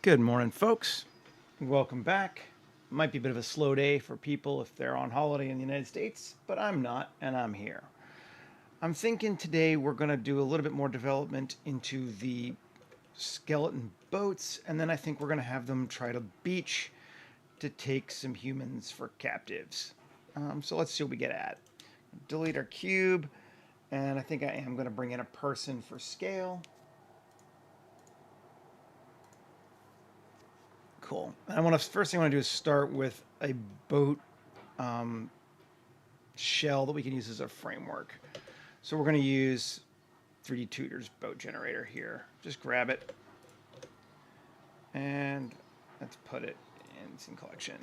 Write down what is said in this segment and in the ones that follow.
Good morning, folks. Welcome back. Might be a bit of a slow day for people if they're on holiday in the United States, but I'm not, and I'm here. I'm thinking today we're going to do a little bit more development into the skeleton boats, and then I think we're going to have them try to beach to take some humans for captives. So let's see what we get at. Delete our cube, and I think I am going to bring in a person for scale. Cool. I want to first thing I want to do is start with a boat um, shell that we can use as a framework. So we're going to use 3D Tutor's boat generator here. Just grab it and let's put it in scene collection.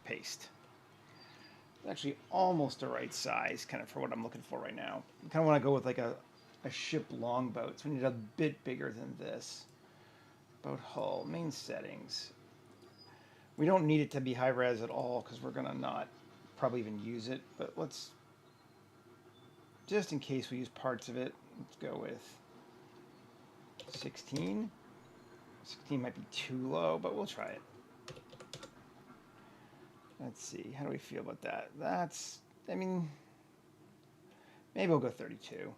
Paste. It's actually almost the right size, kind of for what I'm looking for right now. I kind of want to go with like a ship longboat, so we need a bit bigger than this. Boat hull, main settings. We don't need it to be high res at all because we're gonna not probably even use it, but let's, just in case we use parts of it, let's go with 16. 16 might be too low, but we'll try it. Let's see, how do we feel about that? I mean, maybe we'll go 32.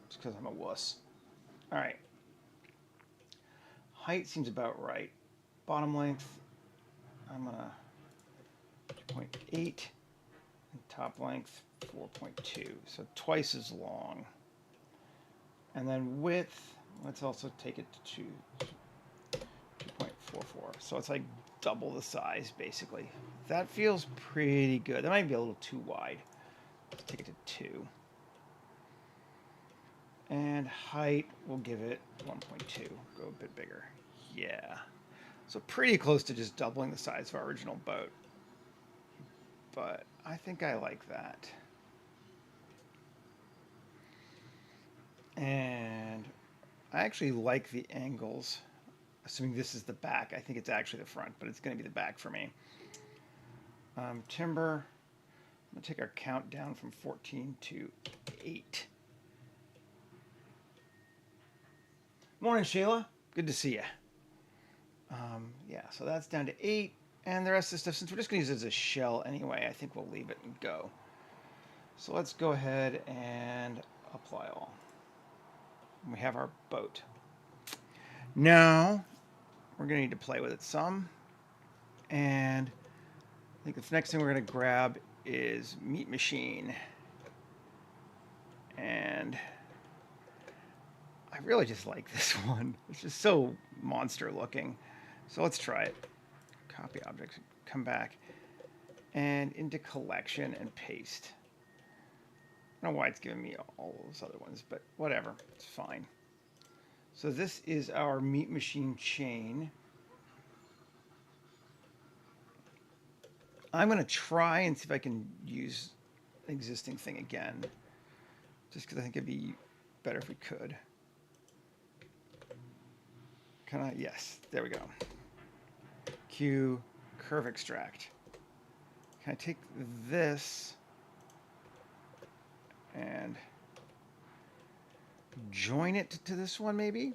Just because I'm a wuss. All right. Height seems about right. Bottom length, I'm gonna 2.8. And top length, 4.2. So twice as long. And then width, let's also take it to 2.44. So it's like double the size, basically. That feels pretty good. That might be a little too wide. Let's take it to 2. And height, we'll give it 1.2. Go a bit bigger. Yeah. So pretty close to just doubling the size of our original boat. But I think I like that. And I actually like the angles. Assuming this is the back. I think it's actually the front, but it's going to be the back for me. Timber. I'm going to take our count down from 14 to 8. Morning, Shayla. Good to see you. Yeah, so that's down to 8. And the rest of the stuff, since we're just going to use it as a shell anyway, I think we'll leave it and go. So let's go ahead and apply all. And we have our boat. Now, we're going to need to play with it some. And I think the next thing we're going to grab is Meat Machine. And I really just like this one. It's just so monster looking. So let's try it. Copy objects, come back, and into collection and paste. I don't know why it's giving me all those other ones, but whatever, it's fine. So this is our Meat Machine chain. I'm going to try and see if I can use an existing thing again, just because I think it'd be better if we could. Can I? Yes, there we go. Q, curve extract. Can I take this and join it to this one maybe?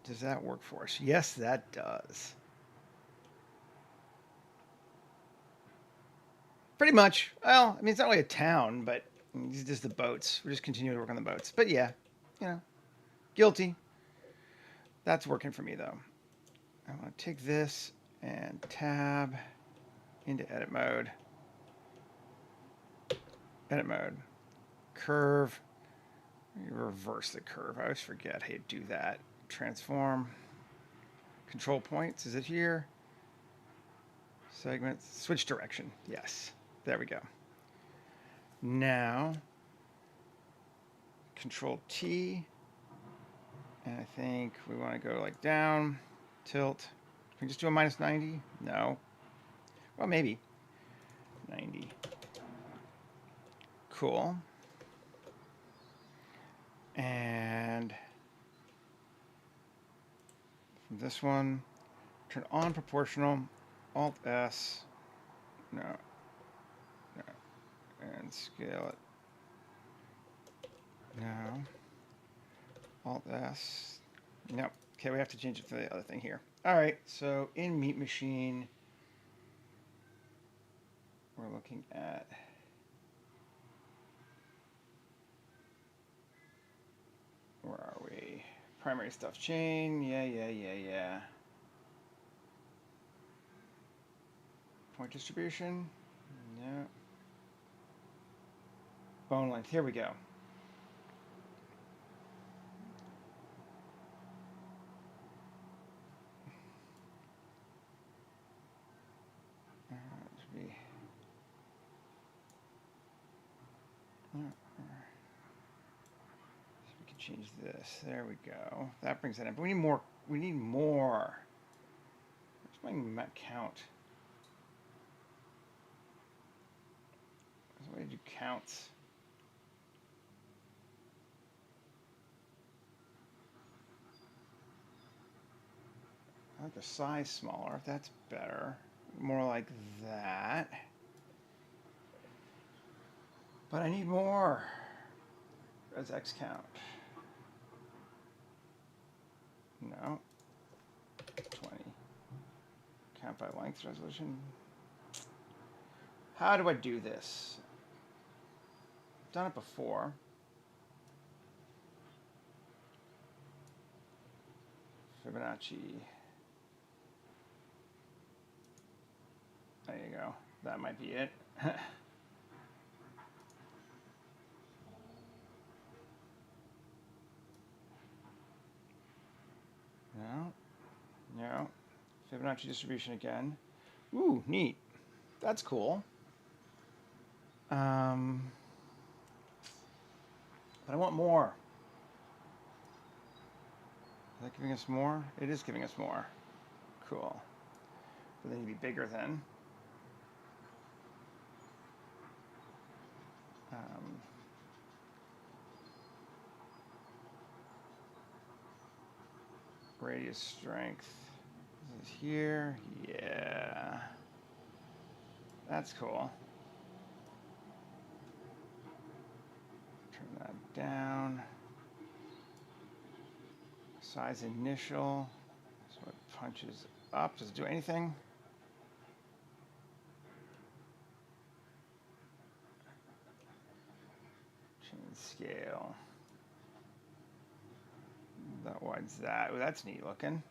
Does that work for us? Yes, that does. Pretty much. Well, I mean, it's not really a town, but these are just the boats. We're just continuing to work on the boats. But yeah, guilty. That's working for me, though. I want to take this and tab into edit mode. Edit mode. Curve. Reverse the curve. I always forget how you do that. Transform. Control points. Is it here? Segments. Switch direction. Yes. There we go. Now, Control T. And I think we want to go like down, tilt. Can we just do a minus 90? No. Well, maybe. 90. Cool. And from this one, turn on proportional, Alt S. No. No. And scale it. No. Alt S. Nope. Okay, we have to change it to the other thing here. All right, so in Meat Machine, we're looking at where are we? Primary stuff chain. Yeah. Point distribution. No. Bone length. Here we go. Change this. There we go. That brings that in. But we need more. We need more. Where's my count? There's a way to do counts. I like the size smaller. That's better. More like that. But I need more. As X count. No. 20. Count by length resolution. How do I do this? I've done it before. Fibonacci. There you go. That might be it. No. Fibonacci distribution again. Ooh, neat. That's cool. But I want more. Is that giving us more? It is giving us more. Cool. But they need to be bigger then. Radius strength. This is here. Yeah. That's cool. Turn that down. Size initial. So it punches up. Does it do anything? Change scale. That widens that. Oh, that's neat looking.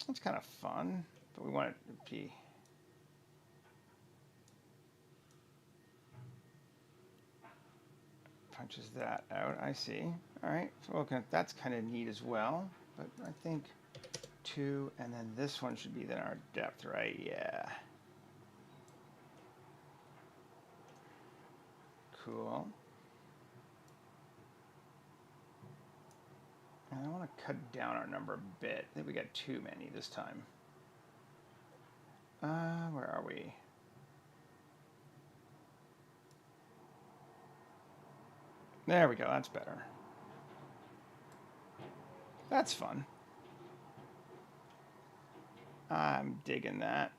That's kind of fun, but we want it to be. Punches that out. I see. All right. So okay, that's kind of neat as well. But I think 2, and then this one should be then our depth, right? Yeah. Cool. And I want to cut down our number a bit. I think we got too many this time. Where are we? There we go. That's better. That's fun. I'm digging that.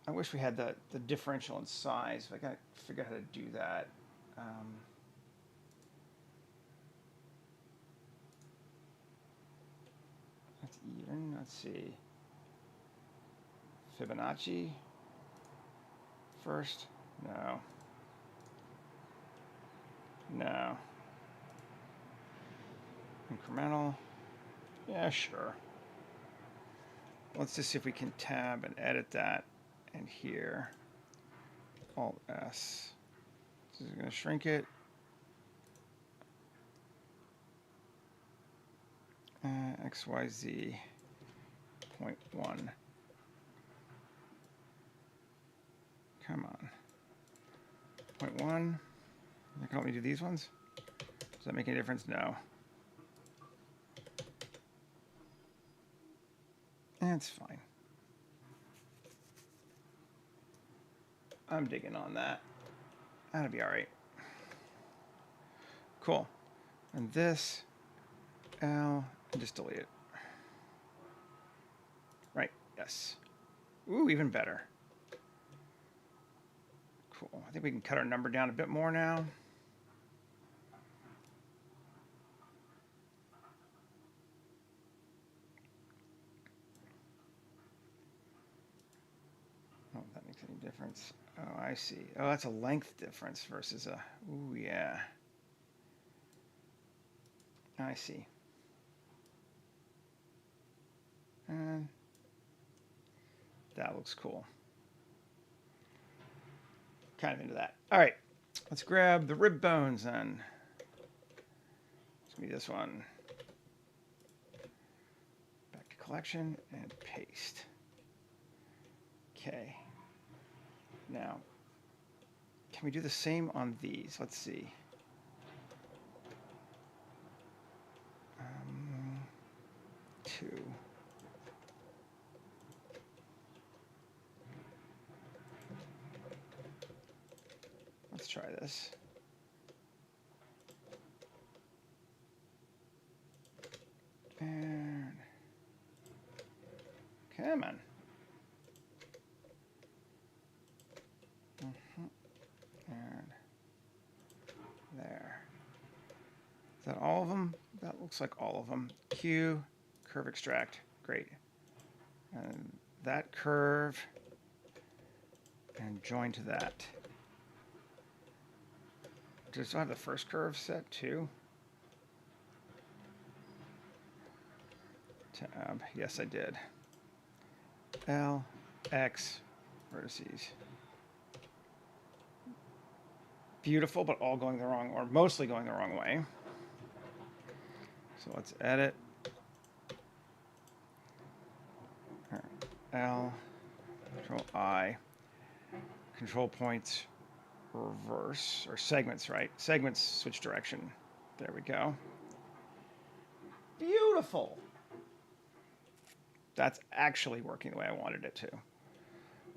I wish we had the differential in size. I got to figure out how to do that. That's even. Let's see. Fibonacci first. No. Incremental. Yeah, sure. Let's just see if we can tab and edit that. And here, Alt S. This is going to shrink it. XYZ 0.1. Come on. 0.1. That can help me do these ones? Does that make any difference? No. That's fine. I'm digging on that. That'll be all right. Cool. And this, L, and just delete it. Right, yes. Ooh, even better. Cool. I think we can cut our number down a bit more now. Any difference? Oh, I see. Oh, that's a length difference versus a... Ooh, yeah. I see. And that looks cool. Kind of into that. All right. Let's grab the rib bones then. Let's be this one. Back to collection and paste. Okay. Now, can we do the same on these? Let's see. Two. Let's try this. And come on. And there. Is that all of them? That looks like all of them. Q, curve extract. Great. And that curve. And join to that. Does I have the first curve set too? Tab. Yes, I did. L, X, vertices. Beautiful, but all going the wrong, or mostly going the wrong way. So let's edit. L, Control I, control points, reverse, or segments, right? Segments, switch direction. There we go. Beautiful. That's actually working the way I wanted it to,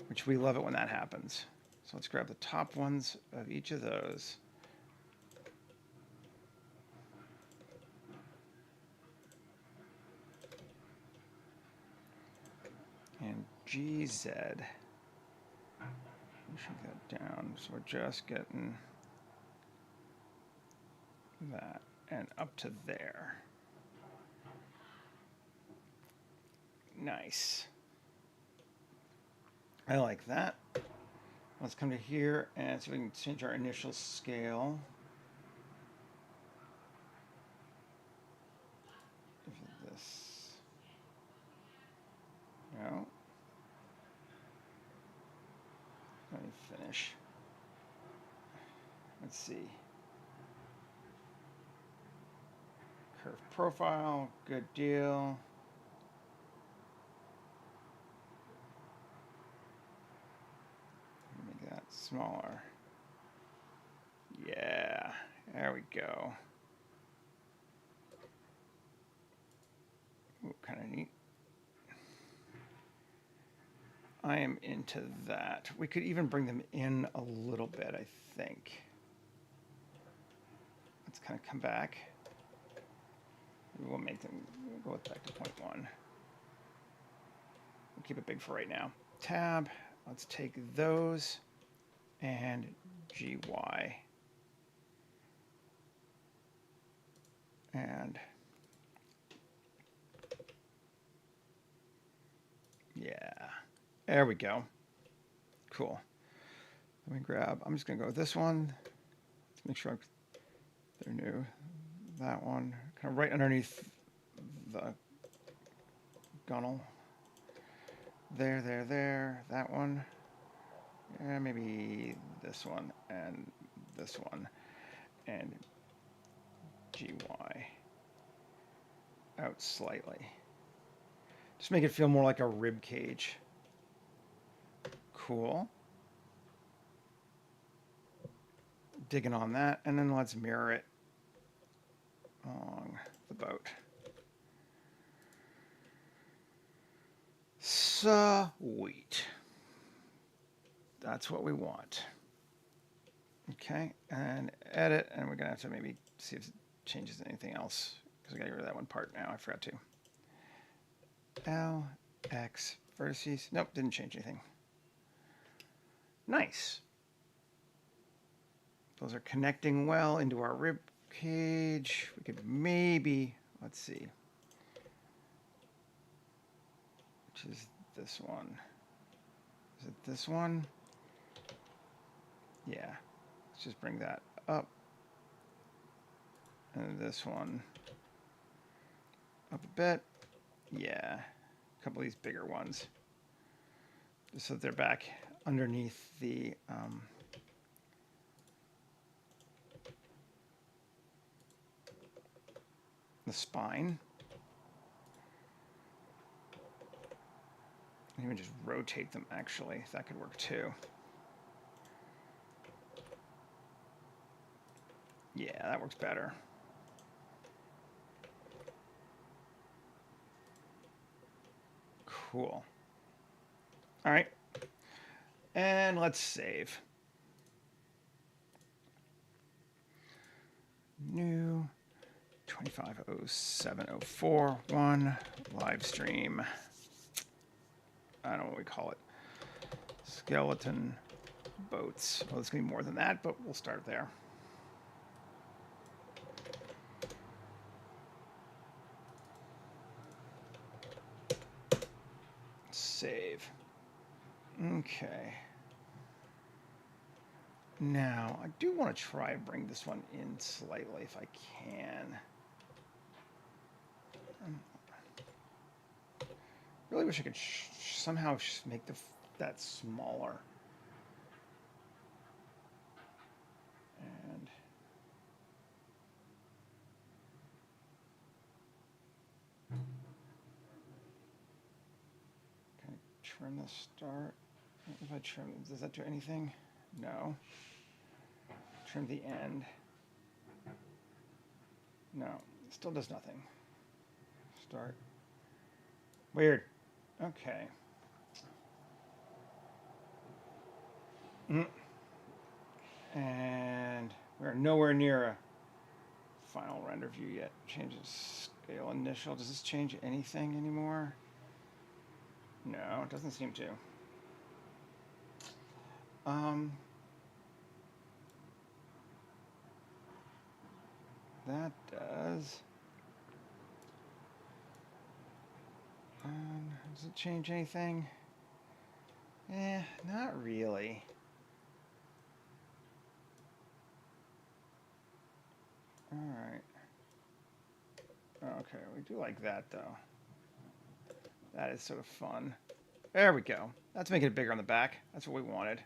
which we love it when that happens. So let's grab the top ones of each of those. And GZ. Shrink that down. So we're just getting that and up to there. Nice. I like that. Let's come to here and see if we can change our initial scale. If this, no. Let me finish. Let's see. Curve profile, good deal. Make that smaller. Yeah, there we go. Ooh, kind of neat. I am into that. We could even bring them in a little bit, I think. Let's kind of come back. We'll make them, we'll go back to 0.1. We'll keep it big for right now. Tab, let's take those and GY. And yeah, there we go. Cool. Let me grab, I'm just gonna go with this one. Let's make sure they're new. That one, kind of right underneath the gunnel. There, that one. Yeah, maybe this one and this one. And GY. Out slightly. Just make it feel more like a rib cage. Cool. Digging on that, and then let's mirror it along the boat. Sweet. That's what we want. Okay, and edit, and we're gonna have to maybe see if it changes anything else, because I gotta get rid of that one part now, I forgot to. L, X, vertices, nope, didn't change anything. Nice. Those are connecting well into our rib cage. We could maybe, let's see, which is this one. Is it this one? Yeah, let's just bring that up. And this one up a bit. Yeah, a couple of these bigger ones. Just so that they're back underneath the spine. Even just rotate them, actually. That could work too. Yeah, that works better. Cool. All right. And let's save. New 250704.1 live stream. I don't know what we call it. Skeleton boats. Well, it's going to be more than that, but we'll start there. Save. Okay. Now, I do want to try and bring this one in slightly if I can. Really wish I could somehow make that smaller. And can I trim the start? If I trim, does that do anything? No. Trim the end. No, still does nothing. Start. Weird. Okay. And we're nowhere near a final render view yet. Changes scale initial. Does this change anything anymore? No, it doesn't seem to. That does. Does it change anything? Not really. All right. Okay, we do like that though. That is sort of fun. There we go. Let's make it bigger on the back. That's what we wanted.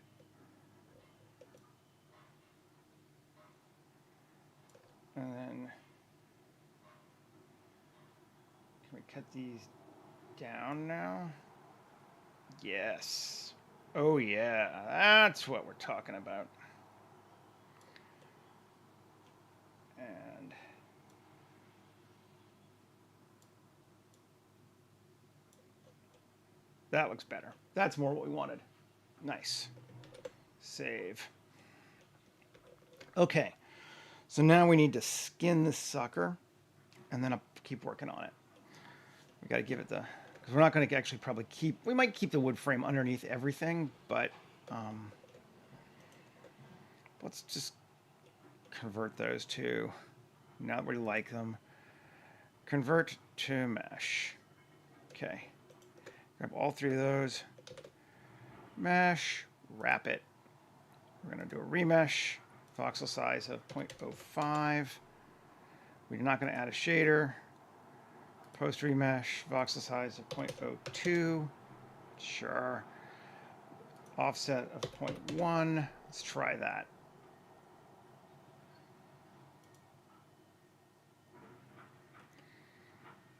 And then can we cut these down now? Yes. Oh yeah, that's what we're talking about. And that looks better. That's more what we wanted. Nice. Save. Okay. So now we need to skin this sucker, and then I'll keep working on it. We got to give it the, because we're not going to actually probably keep, we might keep the wood frame underneath everything, but let's just convert those to, now that we like them, convert to mesh. Okay. Grab all three of those, mesh, wrap it. We're going to do a remesh, voxel size of 0.05. We're not going to add a shader. Post remesh, voxel size of 0.02. Sure. Offset of 0.1. Let's try that.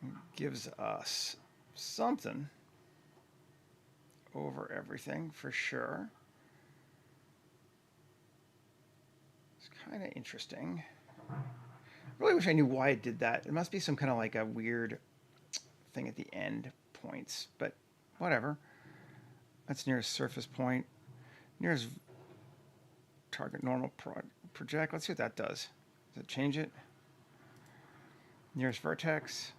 It gives us something over everything for sure. It's kind of interesting. I really wish I knew why it did that. It must be some kind of like a weird thing at the end points, but whatever. That's nearest surface point. Nearest target normal project. Let's see what that does. Does it change it? Nearest vertex.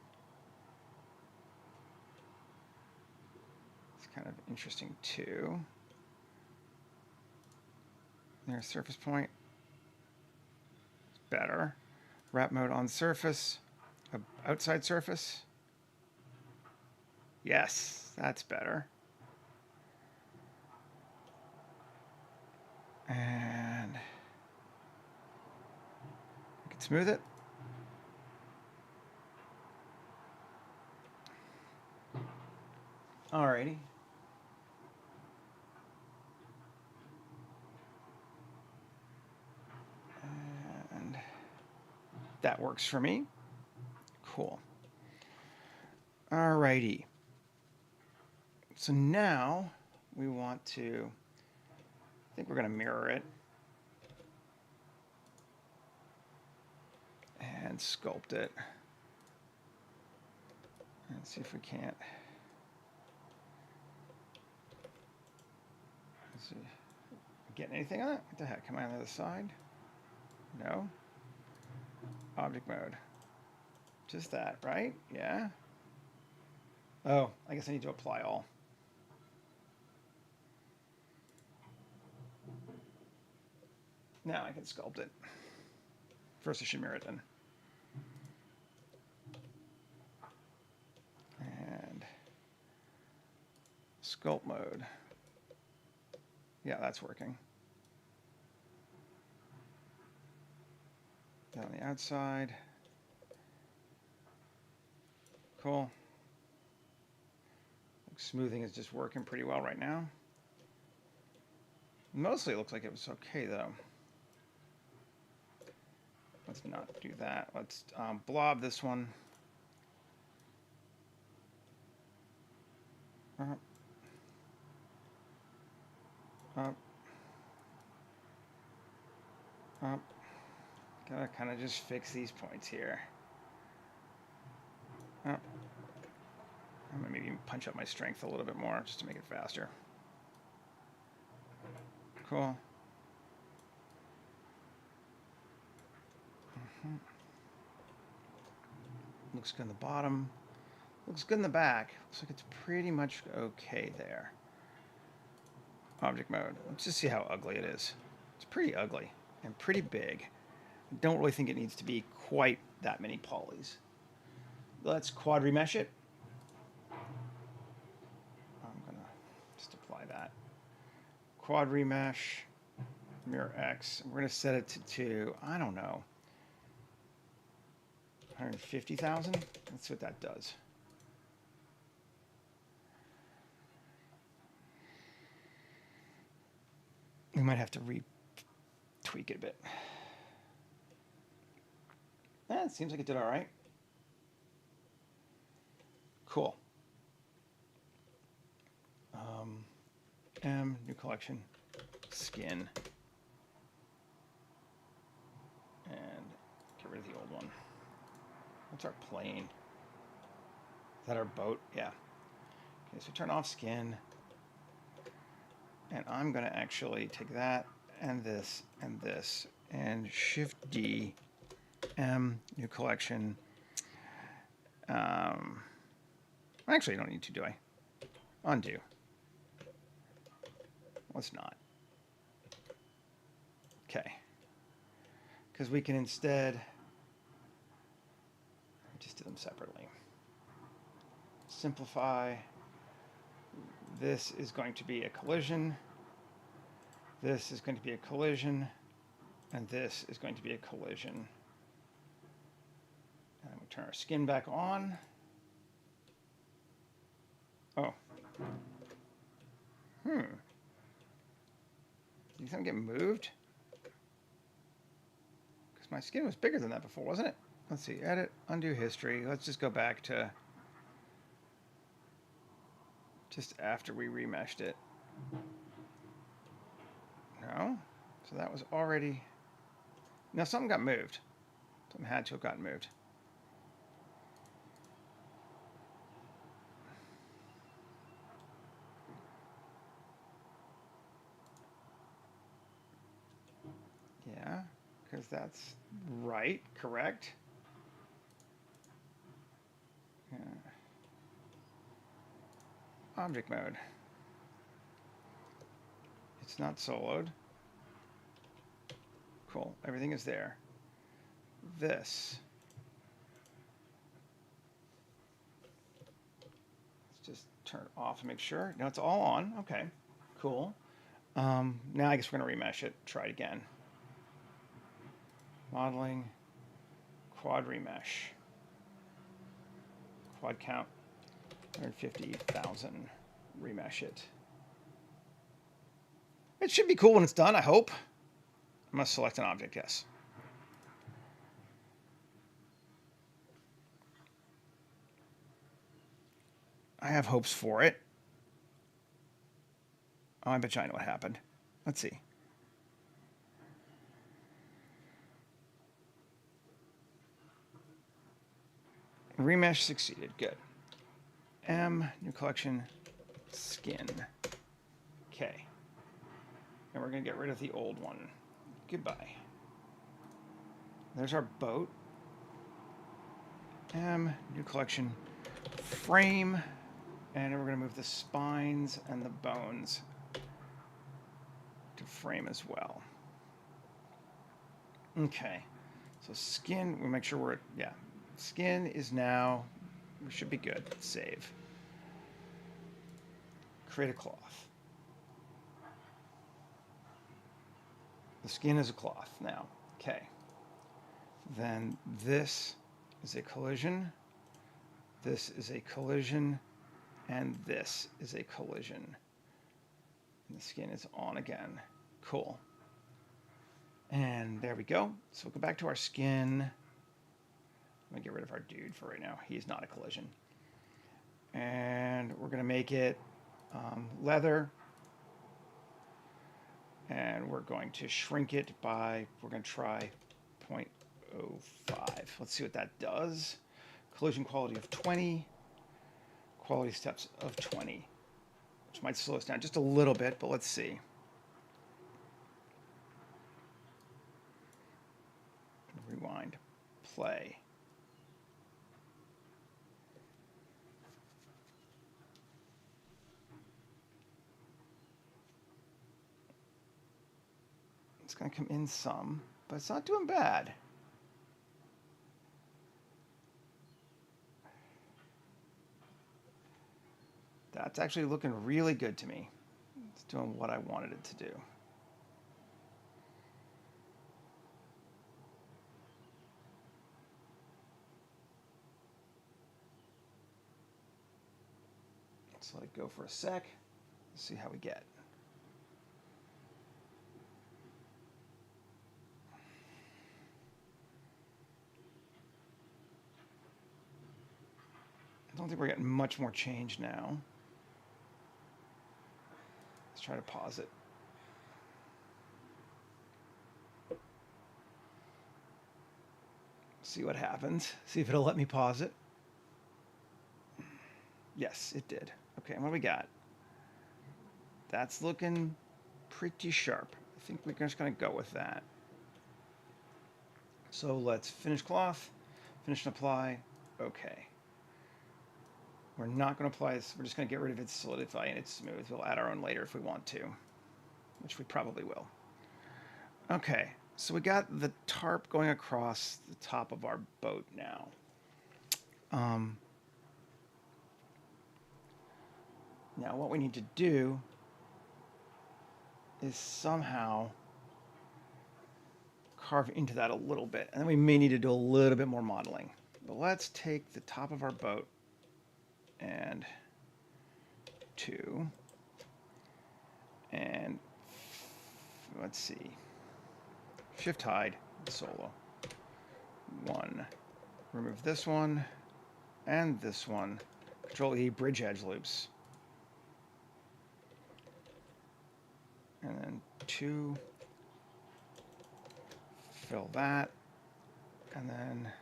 It's kind of interesting too. Nearest surface point. It's better. Wrap mode on surface. Outside surface. Yes, that's better. And we can smooth it. Alrighty. And that works for me. Cool. Alrighty. So now we want to, I think we're going to mirror it and sculpt it. Let's see if we can't. Let's see. Getting anything on it? What the heck? Am I on the other side? No. Object mode. Just that, right? Yeah. Oh, I guess I need to apply all. Now I can sculpt it. First I should mirror it then. And sculpt mode. Yeah, that's working. Down on the outside. Cool. Smoothing is just working pretty well right now. Mostly it looks like it was okay though. Let's not do that. Let's blob this one. Up. Up. Up. Gotta kind of just fix these points here. Up. I'm gonna maybe punch up my strength a little bit more just to make it faster. Cool. Looks good in the bottom. Looks good in the back. Looks like it's pretty much okay there. Object mode. Let's just see how ugly it is. It's pretty ugly and pretty big. I don't really think it needs to be quite that many polys. Let's quad remesh it. I'm gonna just apply that. Quad remesh, mirror X. We're gonna set it to, I don't know, 150,000. Let's see what that does. We might have to tweak it a bit. It seems like it did all right. Cool. New collection, skin, and get rid of the old one. What's our plane? Is that our boat? Yeah. Okay, so turn off skin. And I'm going to actually take that and this and Shift D, M, new collection. Actually, you don't need to, do I? Undo. Let's not. Okay. Because we can instead just do them separately. Simplify. This is going to be a collision. This is going to be a collision. And this is going to be a collision. And we turn our skin back on. Oh. Did something get moved? Because my skin was bigger than that before, wasn't it? Let's see. Edit, undo history. Let's just go back to just after we remeshed it. No? So that was already... No, something got moved. Something had to have gotten moved. Yeah, because that's right, correct? Yeah. Object mode. It's not soloed. Cool, everything is there. This. Let's just turn it off to make sure. No, it's all on. Okay, cool. Now I guess we're going to remesh it. Try it again. Modeling, quad remesh. Quad count, 150,000. Remesh it. It should be cool when it's done, I hope. I must select an object, yes. I have hopes for it. Oh, I bet you I know what happened. Let's see. Remesh succeeded. Good. New collection, skin. Okay. And we're going to get rid of the old one. Goodbye. There's our boat. New collection, frame. And we're going to move the spines and the bones to frame as well. Okay. So skin, we'll make sure we're at, yeah. Skin is now, we should be good. Save. Create a cloth. The skin is a cloth now. Okay. Then this is a collision. This is a collision. And this is a collision. And the skin is on again. Cool. And there we go. So we'll go back to our skin. I'm going to get rid of our dude for right now. He's not a collision. And we're going to make it leather. And we're going to shrink it by, we're going to try 0.05. Let's see what that does. Collision quality of 20. Quality steps of 20. Which might slow us down just a little bit, but let's see. Rewind. Play. It's going to come in some, but it's not doing bad. That's actually looking really good to me. It's doing what I wanted it to do. Let's let it go for a sec. Let's see how we get. I don't think we're getting much more change now. Let's try to pause it. See what happens. See if it'll let me pause it. Yes, it did. Okay, and what do we got? That's looking pretty sharp. I think we're just going to go with that. So let's finish cloth, finish and apply. Okay. We're not going to apply this. We're just going to get rid of its solidify and its smooth. We'll add our own later if we want to, which we probably will. Okay, so we got the tarp going across the top of our boat now. Now what we need to do is somehow carve into that a little bit. And then we may need to do a little bit more modeling. But let's take the top of our boat and 2. And let's see. Shift hide, solo. 1. Remove this one and this one. Control E, bridge edge loops. And then 2. Fill that. And then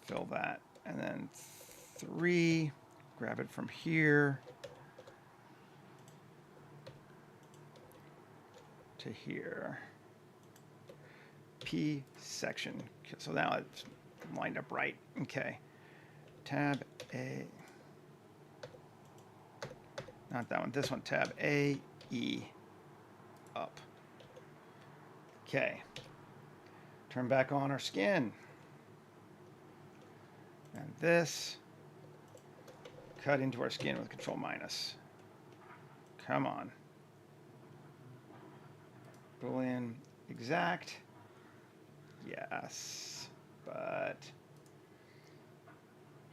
fill that. And then 3. Grab it from here to here. P section. So now it's lined up right. Okay. Tab A. Not that one. This one. Tab A, E. Up. Okay. Turn back on our skin. And this. Cut into our skin with Control-. Come on. Boolean exact. Yes, but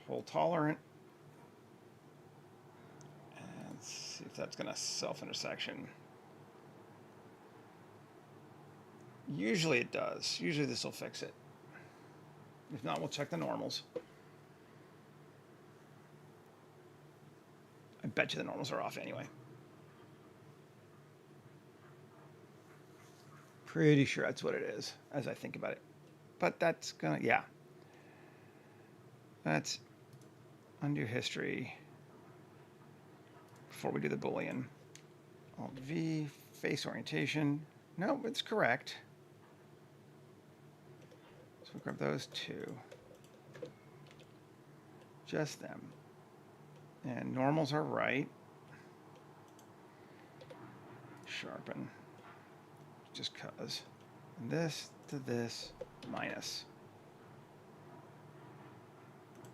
hold tolerant. And see if that's going to self-intersection. Usually it does. Usually this will fix it. If not, we'll check the normals. I bet you the normals are off anyway. Pretty sure that's what it is, as I think about it. But that's gonna, yeah. Let's undo history before we do the Boolean. Alt-V, face orientation. No, it's correct. So we'll grab those two. Just them. And normals are right. Sharpen. Just cause. And this to this minus.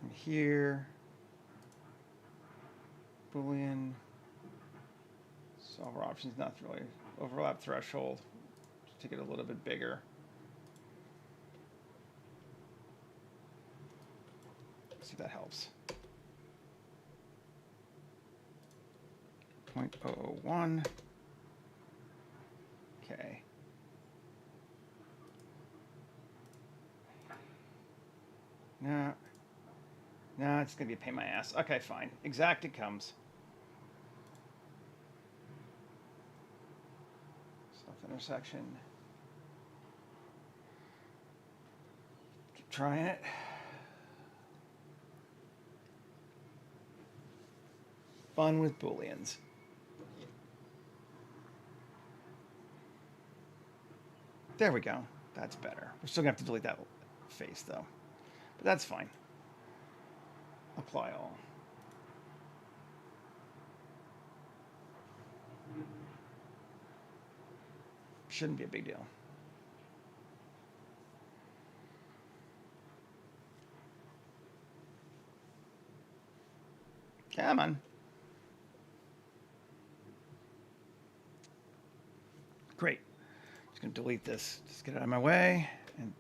And here, Boolean, solver options, not really, overlap threshold, just take it a little bit bigger. See if that helps. 0.001. Okay. No, it's gonna be a pain in my ass. Okay, fine. Exact it comes. Self-intersection. Keep trying it. Fun with Booleans. There we go. That's better. We're still gonna have to delete that face though. But that's fine. Apply all. Shouldn't be a big deal. Come on. Great. Just going to delete this. Just get it out of my way and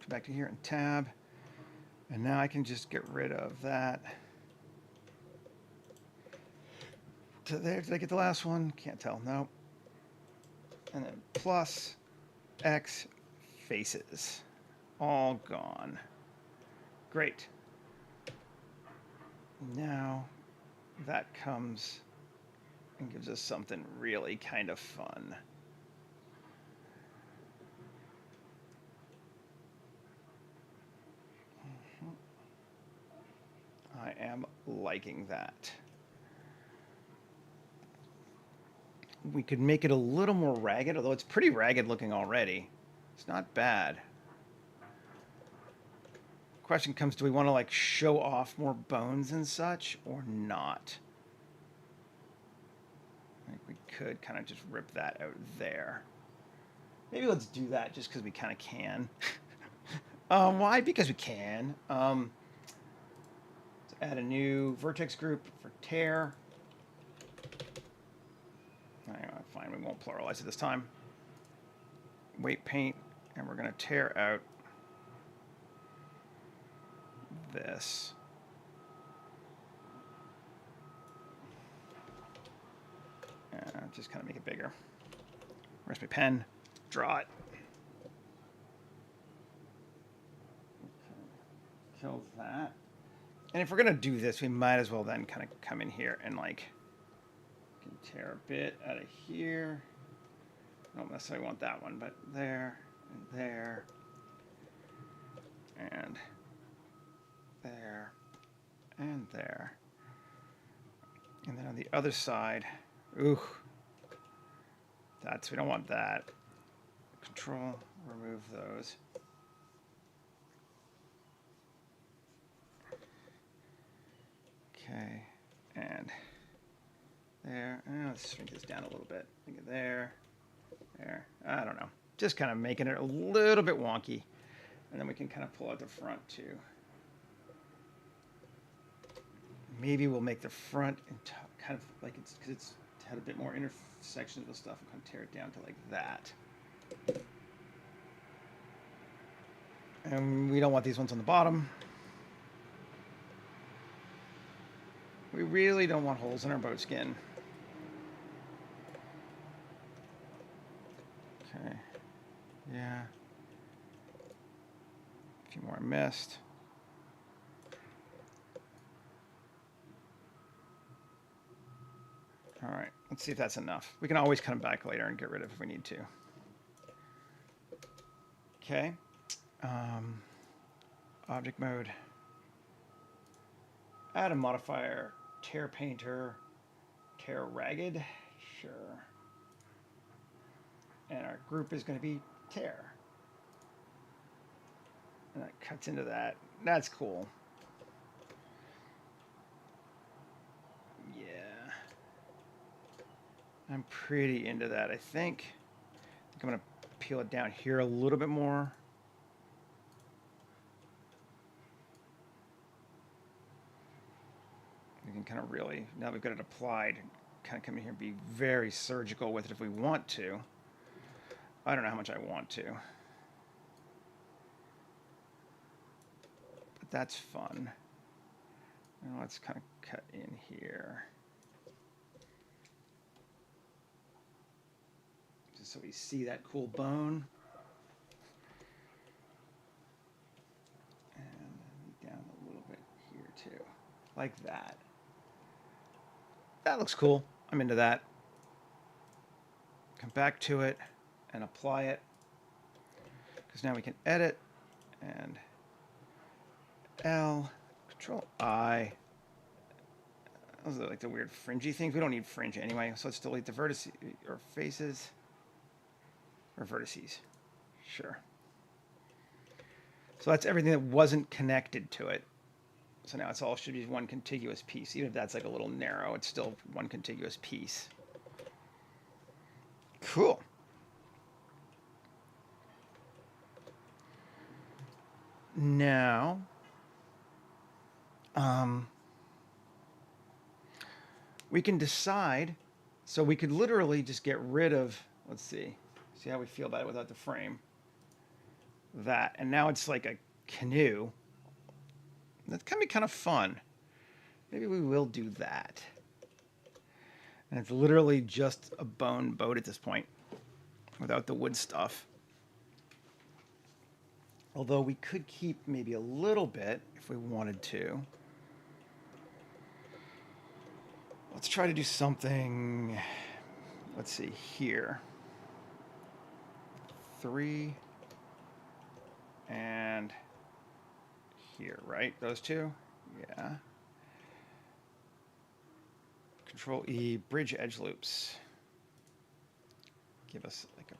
go back to here and tab. And now I can just get rid of that. To there, did I get the last one? Can't tell. No. And then plus X faces. All gone. Great. Now that comes and gives us something really kind of fun. I am liking that. We could make it a little more ragged, although it's pretty ragged looking already. It's not bad. Question comes, do we want to like show off more bones and such or not? I think we could kind of just rip that out there. Maybe let's do that just because we kind of can. Why? Because we can. Let's add a new vertex group for tear. Fine, we won't pluralize it this time. Weight paint, and we're going to tear out this. Just kind of make it bigger. Where's my pen? Draw it. Okay. Kills that. And if we're going to do this, we might as well then kind of come in here and like tear a bit out of here. I don't necessarily want that one, but there and there and there and there. And then on the other side, ooh, we don't want that. Control, remove those. Okay, and there. Let's shrink this down a little bit. Think of there. I don't know. Just kind of making it a little bit wonky. And then we can kind of pull out the front too. Maybe we'll make the front kind of like it's, because it's had a bit more intersections with stuff. I'm going to tear it down to like that. And we don't want these ones on the bottom. We really don't want holes in our boat skin. Okay. Yeah. A few more I missed. All right, let's see if that's enough. We can always come back later and get rid of it if we need to. Okay. Object mode. Add a modifier. Tear painter. Tear ragged. Sure. And our group is going to be tear. And that cuts into that. That's cool. Yeah. I'm pretty into that, I think. I'm going to peel it down here a little bit more. We can kind of really, now we've got it applied, kind of come in here and be very surgical with it if we want to. I don't know how much I want to. But that's fun. Now let's kind of cut in here. Just so we see that cool bone. And down a little bit here too. Like that. That looks cool. I'm into that. Come back to it and apply it. Because now we can edit and L, Control I. Those are like the weird fringy things. We don't need fringe anyway. So let's delete the vertices or faces or vertices. Sure. So that's everything that wasn't connected to it. So now it's all should be one contiguous piece. Even if that's like a little narrow, it's still one contiguous piece. Cool. Now, we can decide. So we could literally just get rid of, let's see how we feel about it without the frame. That, and now it's like a canoe. That can be kind of fun. Maybe we will do that. And it's literally just a bone boat at this point, without the wood stuff. Although we could keep maybe a little bit if we wanted to. Let's try to do something, let's see, here. 3 and here, right? Those two? Yeah. Control E, bridge edge loops. Give us like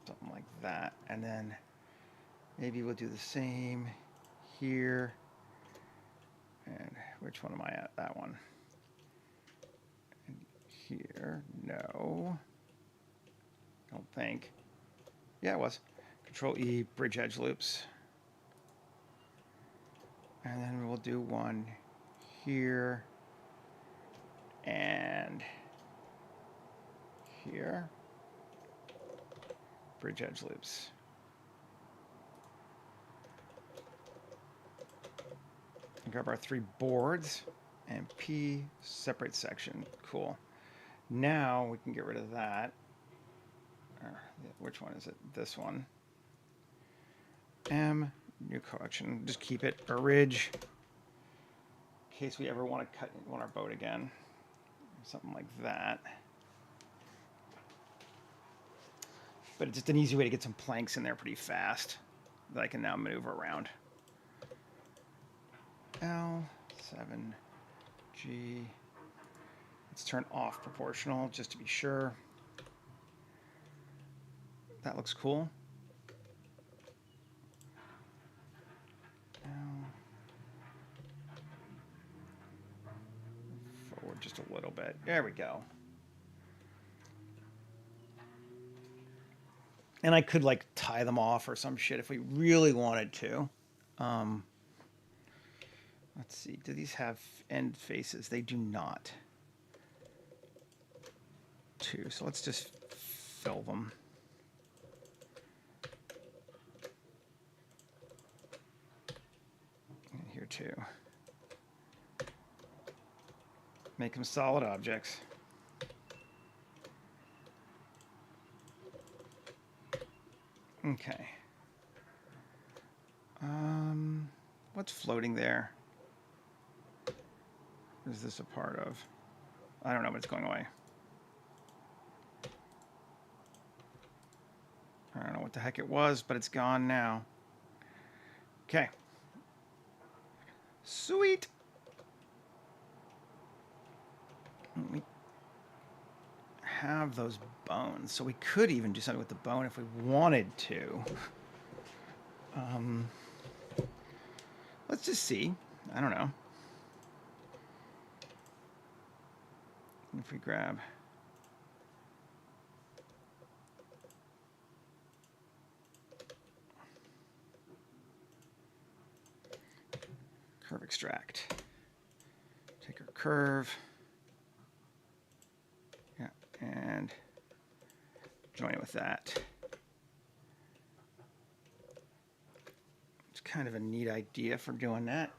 something like that. And then maybe we'll do the same here. And which one am I at? That one. And here, no. Don't think. Yeah, it was. Control E, bridge edge loops. And then we'll do one here and here. Bridge edge loops. And grab our 3 boards and P, separate section. Cool. Now we can get rid of that. Which one is it? This one. M, new collection. Just keep it orig. In case we ever want to cut on our boat again. Something like that. But it's just an easy way to get some planks in there pretty fast that I can now maneuver around. L, 7, G. Let's turn off proportional just to be sure. That looks cool. Forward just a little bit. There we go. And I could like tie them off or some shit if we really wanted to. Let's see. Do these have end faces? They do not. 2. So let's just fill them. two. Make them solid objects. Okay. What's floating there? What is this a part of? I don't know, but it's going away. I don't know what the heck it was, but it's gone now. Okay. Sweet. We have those bones, so we could even do something with the bone if we wanted to. Let's just see. I don't know. If we grab curve extract, take our curve, yeah, and join it with that. It's kind of a neat idea for doing that.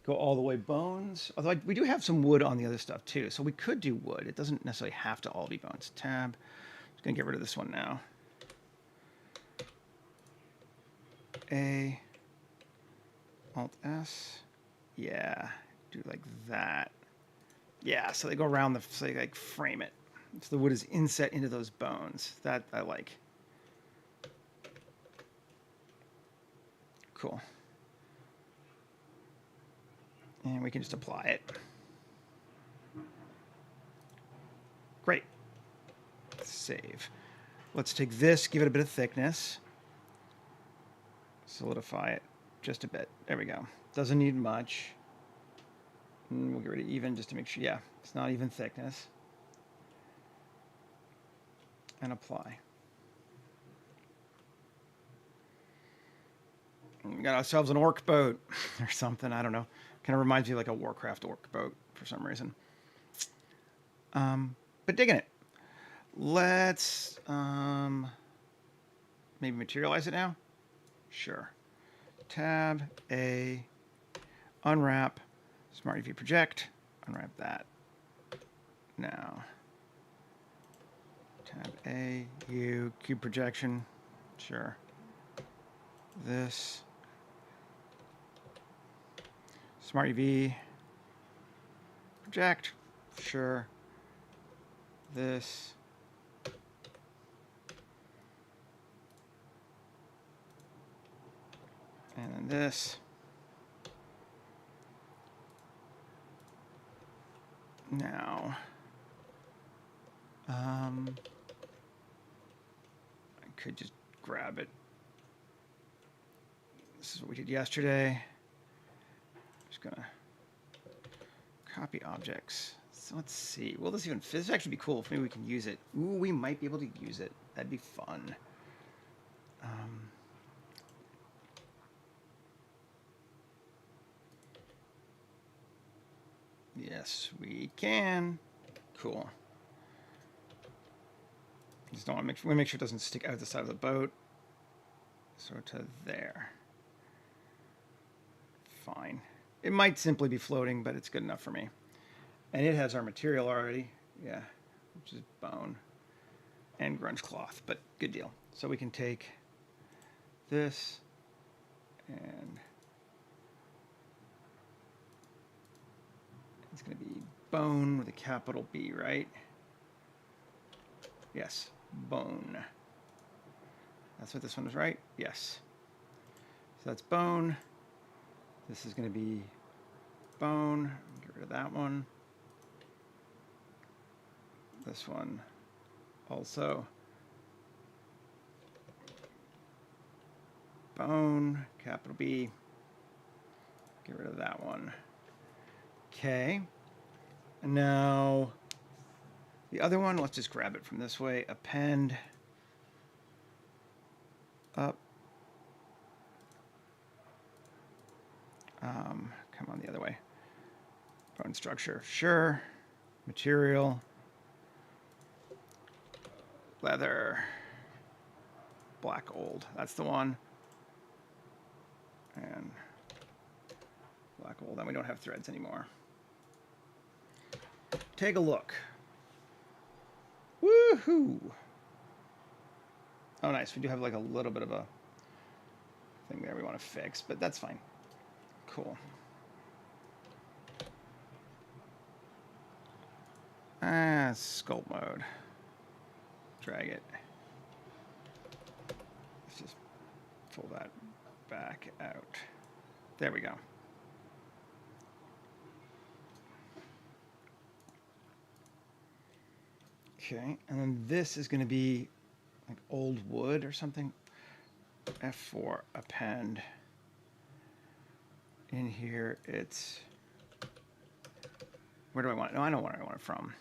Go all the way bones. Although we do have some wood on the other stuff too, so we could do wood. It doesn't necessarily have to all be bones. Tab. Just gonna get rid of this one now. A. Alt S. Yeah. Do like that. Yeah. So they go around the. So they like frame it. So the wood is inset into those bones. That I like. Cool. And we can just apply it. Great. Save. Let's take this, give it a bit of thickness. Solidify it just a bit. There we go. Doesn't need much. And we'll get rid of even just to make sure, yeah, it's not even thickness. And apply. And we got ourselves an orc boat or something, I don't know. Kind of reminds me of like a Warcraft orc boat for some reason. But digging it. Let's maybe materialize it now. Sure. Tab A, unwrap, Smart UV project, unwrap that. Now, tab A, U, cube projection, sure. This. Smart UV, project, sure. This. And then this. Now, I could just grab it. This is what we did yesterday. Just gonna copy objects. So let's see. Will this even fit? This would actually be cool if maybe we can use it. Ooh, we might be able to use it. That'd be fun. Yes, we can. Cool. Just don't want to make sure it doesn't stick out the side of the boat. So to there. Fine. It might simply be floating, but it's good enough for me. And it has our material already. Yeah, which is bone and grunge cloth, but good deal. So we can take this and it's going to be bone with a capital B, right? Yes, bone. That's what this one is, right? Yes. So that's bone. This is going to be bone. Get rid of that one. This one also. Bone, capital B. Get rid of that one. Okay. And now the other one, let's just grab it from this way. Append. Up. Come on the other way. Bone structure, sure. Material. Leather. Black old, that's the one. And black Cool, then we don't have threads anymore. Take a look. Woohoo! Oh, nice. We do have like a little bit of a thing there we want to fix, but that's fine. Cool. Sculpt mode. Drag it. Let's just pull that back out. There we go. Okay, and then this is going to be like old wood or something. F4 append. In here, it's, where do I want it? No, I know where I want it from.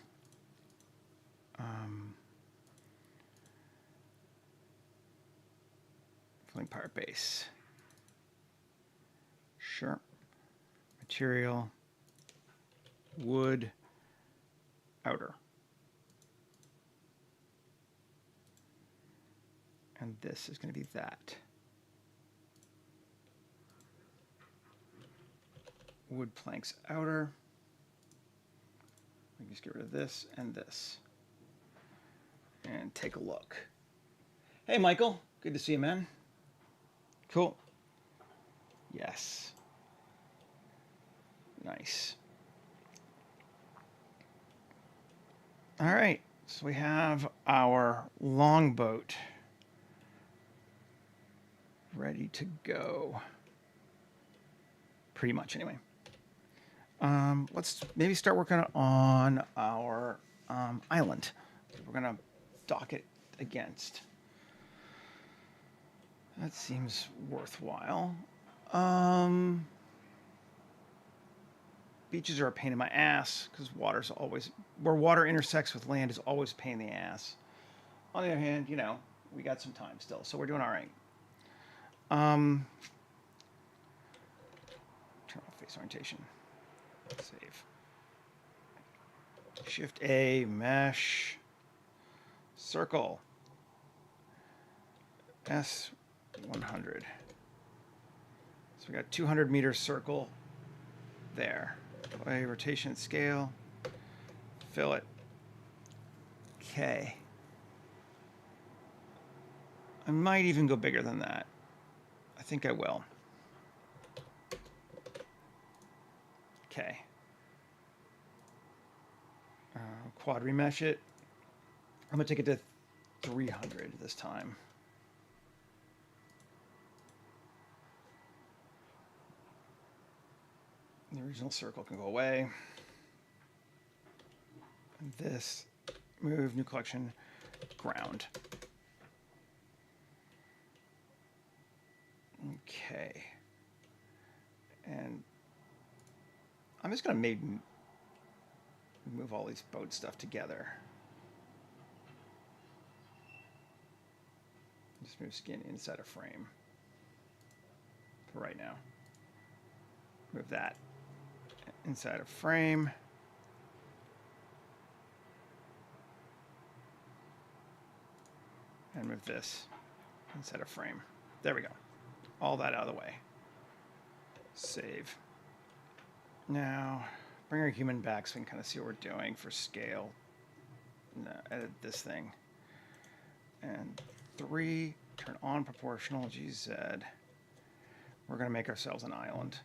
Floating part base. Sure. Material. Wood. Outer. And this is going to be that. Wood planks outer. We can just get rid of this and this. And take a look. Hey, Michael. Good to see you, man. Cool. Yes. Nice. All right. So we have our longboat ready to go. Pretty much, anyway. Let's maybe start working on our island. We're going to dock it against. That seems worthwhile. Beaches are a pain in my ass because water's always, where water intersects with land is always a pain in the ass. On the other hand, you know, we got some time still, so we're doing all right. Turn off face orientation. Save. Shift A, mesh, circle, S100. So we got 200 meter circle there. Play, rotation, scale, fill it. Okay. I might even go bigger than that. I think I will. Okay. Quad remesh it. I'm going to take it to 300 this time. The original circle can go away. And this, move, new collection, ground. Okay. And I'm just going to maybe move all these boat stuff together. Just move skin inside a frame for right now. Move that inside a frame. And move this inside a frame. There we go. All that out of the way. Save. Now, bring our human back so we can kind of see what we're doing for scale. No, edit this thing. And 3, turn on proportional, GZ. We're going to make ourselves an island.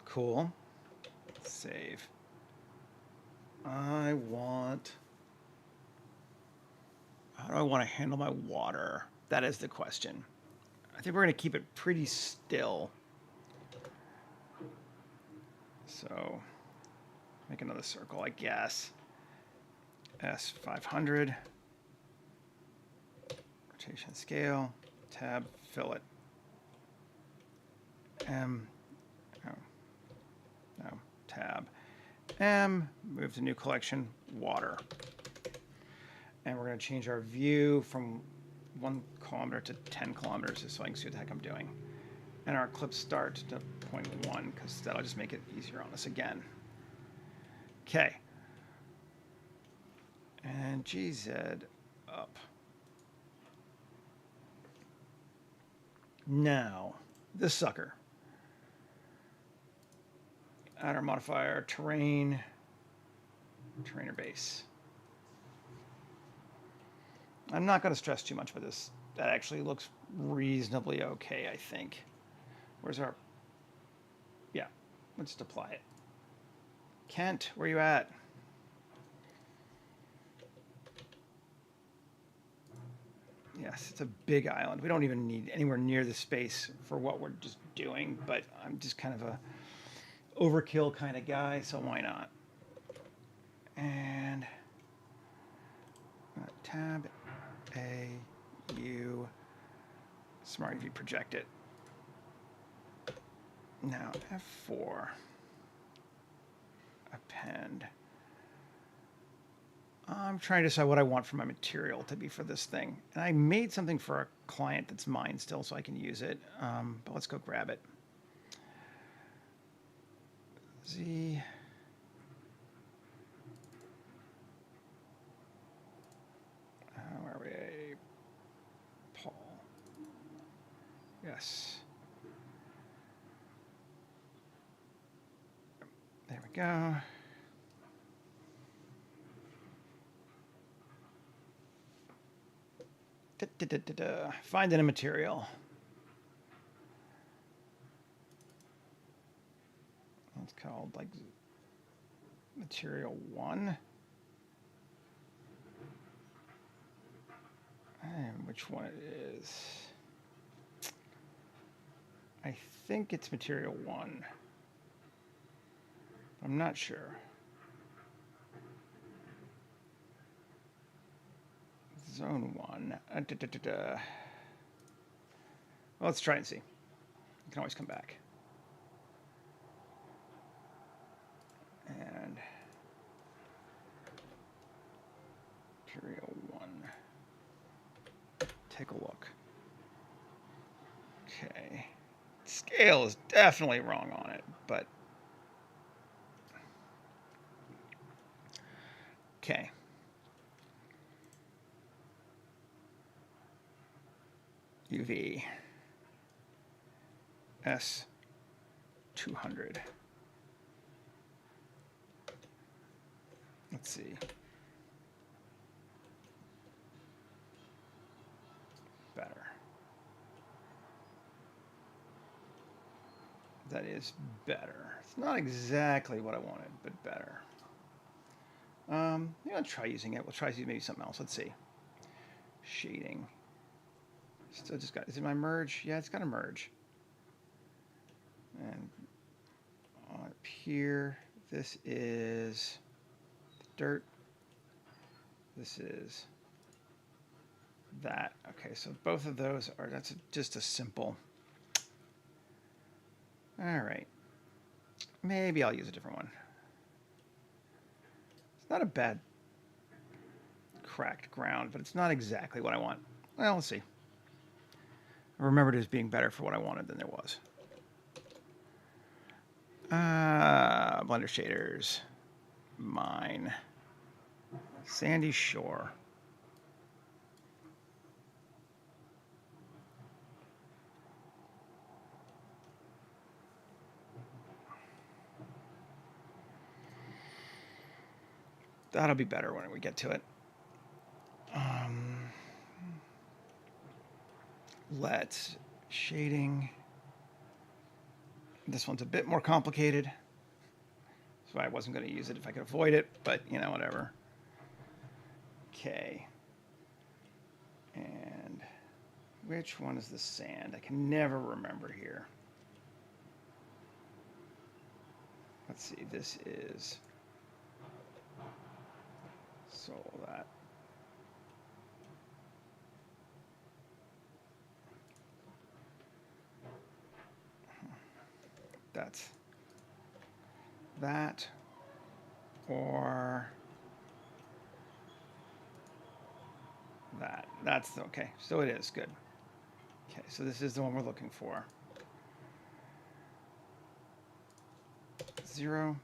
Cool. Save. How do I want to handle my water? That is the question. I think we're going to keep it pretty still. So, make another circle, I guess. S500. Rotation scale. Tab, fill it. M. No, tab. M, move to new collection, water. And we're going to change our view from 1 kilometer to 10 kilometers just so I can see what the heck I'm doing. And our clip start to 0.1 because that'll just make it easier on us again. Okay. And GZ up. Now, this sucker. Add our modifier, terrain, terrainer base. I'm not going to stress too much about this. That actually looks reasonably okay, I think. Where's our... Yeah, let's just apply it. Kent, where you at? Yes, it's a big island. We don't even need anywhere near the space for what we're just doing, but I'm just kind of a overkill kind of guy, so why not? And tab A, U, Smart UV project it. Now F4, append. I'm trying to decide what I want for my material to be for this thing. And I made something for a client that's mine still so I can use it. But let's go grab it. Z. Where are we? Paul. Yes. There we go. Find in a material. It's called like material 1. And which one it is? I think it's material 1. I'm not sure. Zone 1. Well, let's try and see. You can always come back. And material 1. Take a look. Okay. Scale is definitely wrong on it, but okay. UV S 200. Let's see. Better. That is better. It's not exactly what I wanted, but better. Maybe I'll try using it. We'll try using maybe something else. Let's see. Shading. Still just got, is it my merge? Yeah, it's got a merge. And up here, this is dirt. This is that. Okay, so both of those are, that's just a simple. All right. Maybe I'll use a different one. It's not a bad cracked ground, but it's not exactly what I want. Well, let's see. I remembered it as being better for what I wanted than there was. Blender shaders. Mine. Sandy Shore. That'll be better when we get to it. Let's shading. This one's a bit more complicated. That's why I wasn't going to use it if I could avoid it, but you know, whatever. Okay. And which one is the sand? I can never remember here. Let's see, this is so that. That's that, or that. That's okay. So it is good. Okay, so this is the one we're looking for. 0.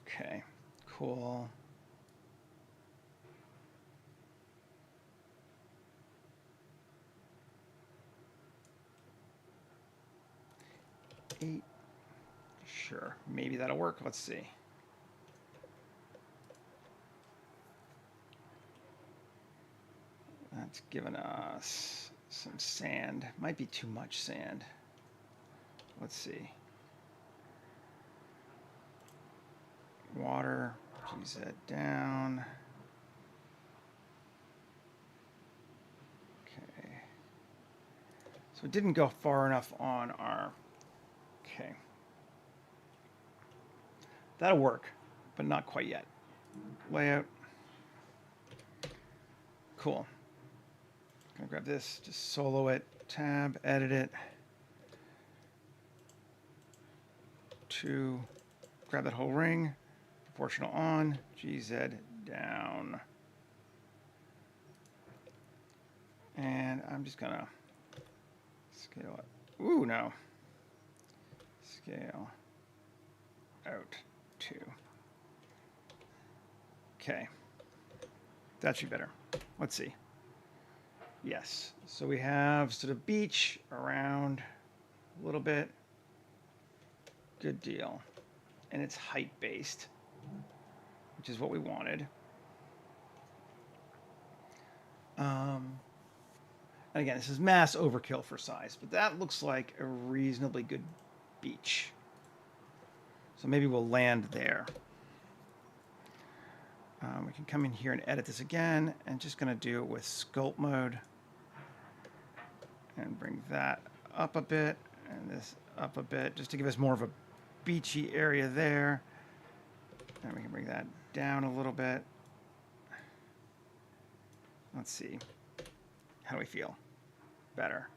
Okay, cool. Eight. Sure, maybe that'll work. Let's see. That's given us some sand. Might be too much sand. Let's see. Water, GZ down. Okay. So it didn't go far enough on our, okay. That'll work, but not quite yet. Layout. Cool. Gonna grab this, just solo it, tab, edit it. 2, grab that whole ring, proportional on, GZ down. And I'm just gonna scale it. Ooh, no. Scale out 2. Okay. That should be better. Let's see. Yes. So we have sort of beach around a little bit. Good deal. And it's height based, which is what we wanted. And again, this is mass overkill for size, but that looks like a reasonably good beach. So maybe we'll land there. We can come in here and edit this again, and just going to do it with sculpt mode. And bring that up a bit, and this up a bit, just to give us more of a beachy area there. And we can bring that down a little bit. Let's see. How do we feel? Better.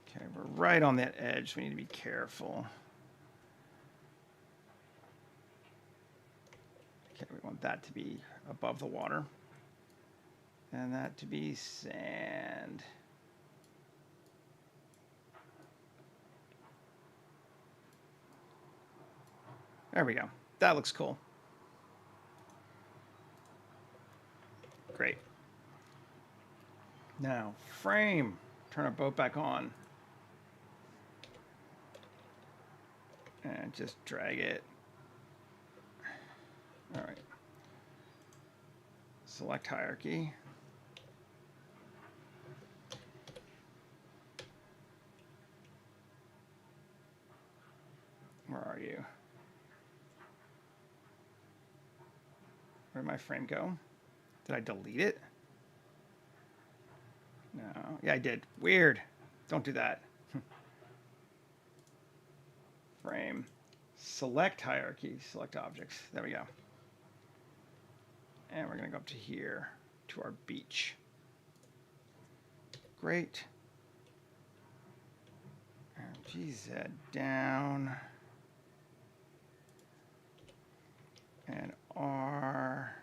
Okay, we're right on that edge, so we need to be careful. Okay, we want that to be above the water. And that to be sand. There we go. That looks cool. Great. Now, frame. Turn our boat back on. And just drag it. All right. Select hierarchy. Where are you? Where did my frame go? Did I delete it? No. Yeah, I did. Weird. Don't do that. Frame. Select hierarchy. Select objects. There we go. And we're going to go up to here, to our beach. Great. And GZ down. And R.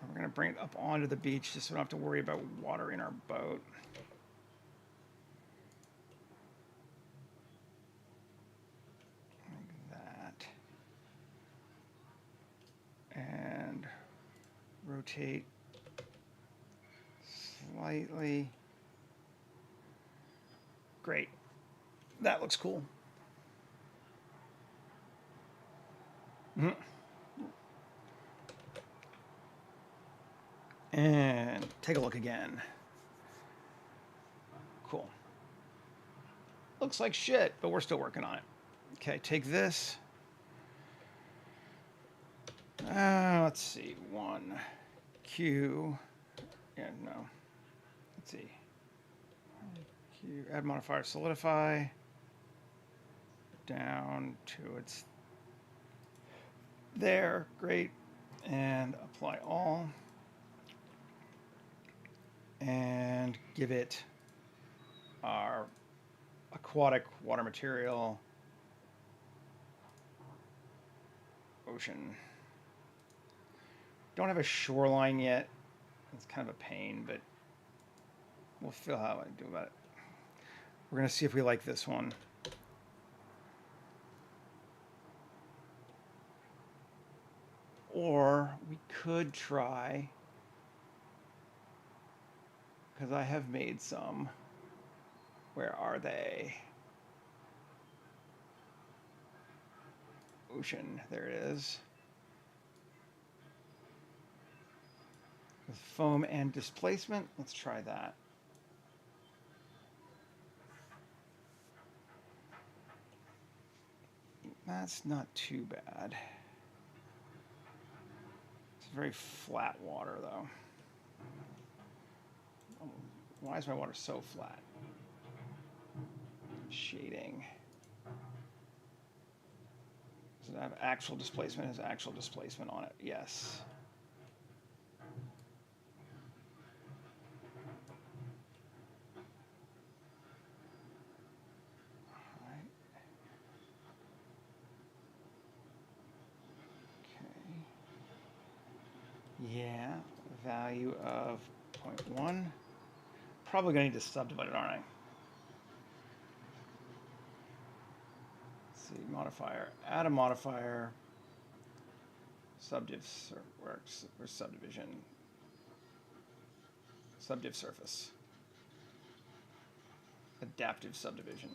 And we're going to bring it up onto the beach just so we don't have to worry about water in our boat. And rotate slightly. Great. That looks cool. And take a look again. Cool. Looks like shit, but we're still working on it. Okay, take this. Let's see, 1, Q, yeah, no, let's see, Q, add modifier, solidify, down to its, there, great, and apply all, and give it our aquatic water material, ocean. Don't have a shoreline yet. It's kind of a pain, but we'll feel how I do about it. We're going to see if we like this one. Or we could try, because I have made some. Where are they? Ocean, there it is. With foam and displacement, let's try that. That's not too bad. It's very flat water, though. Oh, why is my water so flat? Shading. Does it have actual displacement? It has actual displacement on it. Yes. All right. Okay. Yeah. Value of 0.1. Probably going to need to subdivide it, aren't I? Modifier, add a modifier, subdiv works, or subdivision, subdiv surface, adaptive subdivision.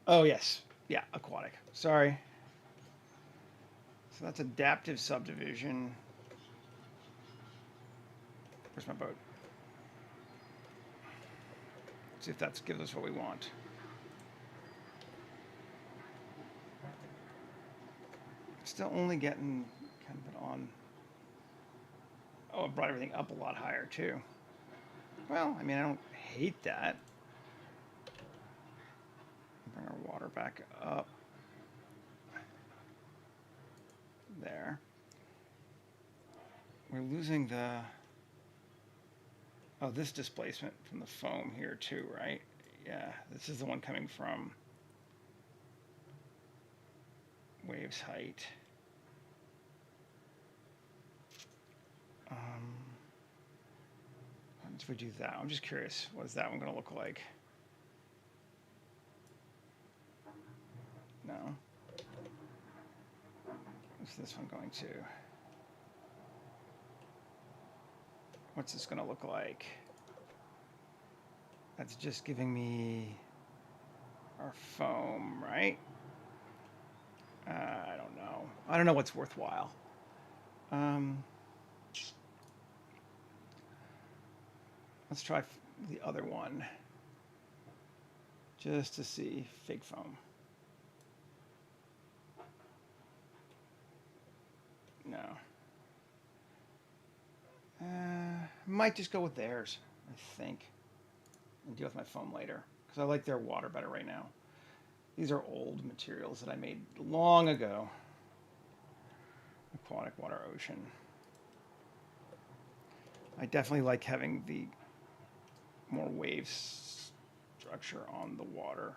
Oh yes, yeah, aquatic, sorry. So that's adaptive subdivision. Where's my boat? Let's see if that gives us what we want. Still only getting kind of it on. Oh, it brought everything up a lot higher too. Well, I mean, I don't hate that. Bring our water back up. There. We're losing the... Oh, this displacement from the foam here too, right? Yeah, this is the one coming from waves height. Once we do that, I'm just curious, what is that one going to look like? No. What's this one going to? What's this going to look like? That's just giving me our foam, right? I don't know. I don't know what's worthwhile. Let's try the other one just to see fake foam. No. Might just go with theirs, I think, and deal with my foam later, because I like their water better right now. These are old materials that I made long ago. Aquatic, water, ocean. I definitely like having the more wave structure on the water.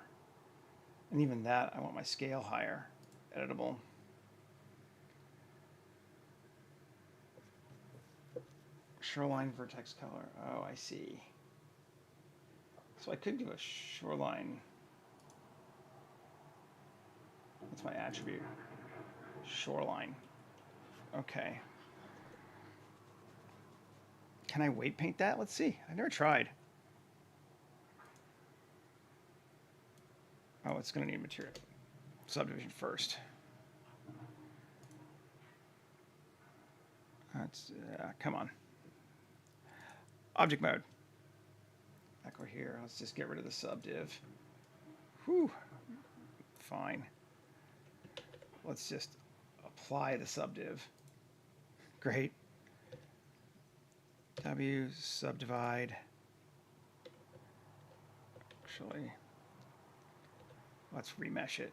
And even that, I want my scale higher, editable. Shoreline vertex color. Oh, I see. So I could do a shoreline. What's my attribute? Shoreline. Okay. Can I weight paint that? Let's see. I never tried. Oh, it's going to need material. Subdivision first. That's, come on. Object mode. Back over here. Let's just get rid of the subdiv. Whew. Fine. Let's just apply the subdiv. Great. W, subdivide. Actually, let's remesh it.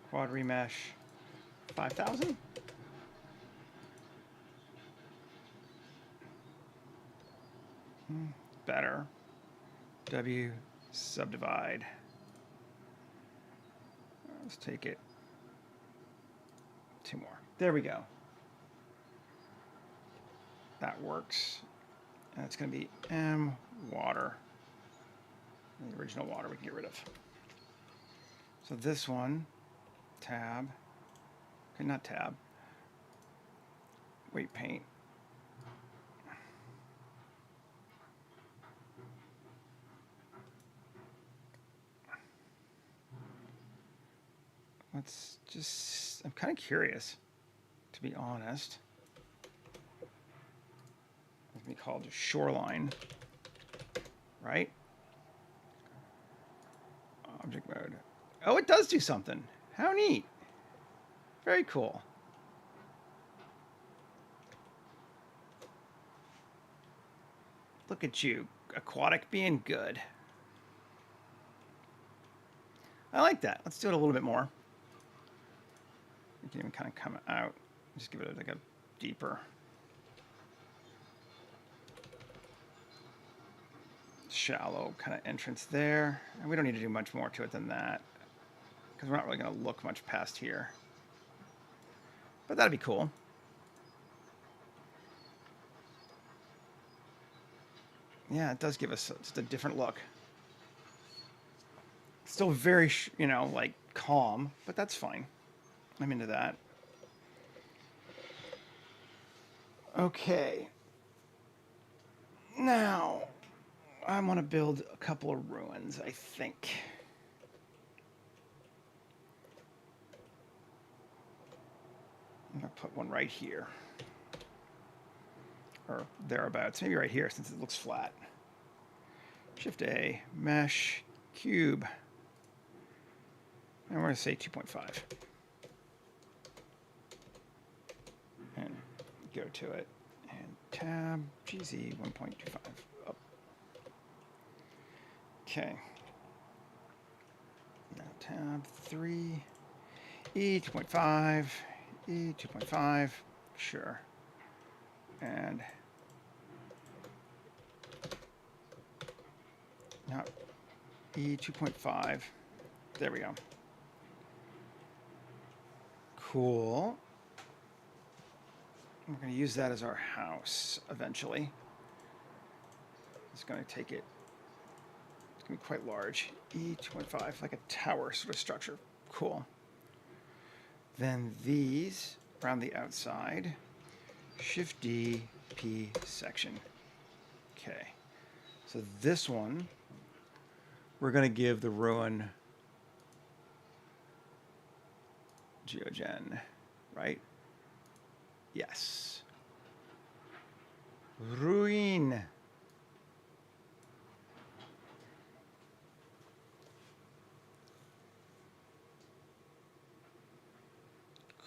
Quad remesh 5,000. Better. W subdivide. Let's take it 2 more. There we go. That works. And it's going to be M water. The original water we can get rid of. So this one, tab. Okay, not tab. Weight paint. Let's just, I'm kind of curious, to be honest. Let me call it shoreline, right? Object mode. Oh, it does do something. How neat. Very cool. Look at you, aquatic being good. I like that. Let's do it a little bit more. You can even kind of come out. Just give it like a deeper. Shallow kind of entrance there. And we don't need to do much more to it than that, because we're not really going to look much past here. But that'd be cool. Yeah, it does give us just a different look. Still very, you know, like calm, but that's fine. I'm into that. Okay. Now, I want to build a couple of ruins, I think. I'm going to put one right here. Or thereabouts. Maybe right here, since it looks flat. Shift A, mesh, cube. And we're going to say 2.5. And go to it. And tab, GZ 1.25. Up. Okay. Now tab 3, E 2.5, E 2.5, sure. And not E 2.5. There we go. Cool. We're going to use that as our house eventually. It's going to take it. It's going to be quite large. E 2.5, like a tower sort of structure. Cool. Then these around the outside. Shift D, P section. Okay. So this one, we're going to give the ruin geogen, right? Yes. Ruin.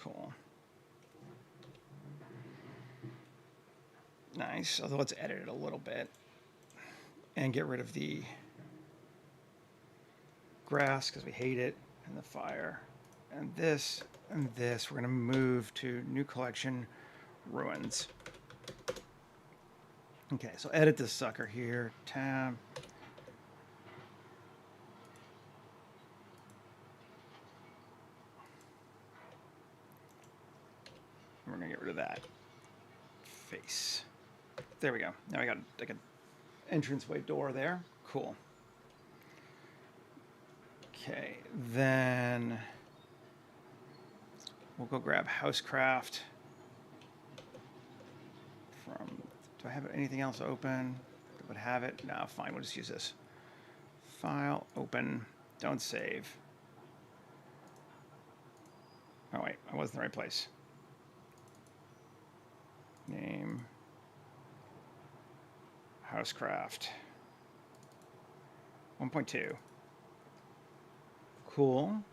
Cool. Nice. Although let's edit it a little bit and get rid of the grass because we hate it, and the fire. And this and this. We're going to move to new collection, ruins. Okay, so edit this sucker here. Tab. And we're going to get rid of that face. There we go. Now we got like an entranceway door there. Cool. Okay, then we'll go grab Housecraft from, do I have anything else open that would have it? No, fine, we'll just use this. File, open, don't save. Oh wait, I was in the right place. Name, Housecraft, 1.2. Cool.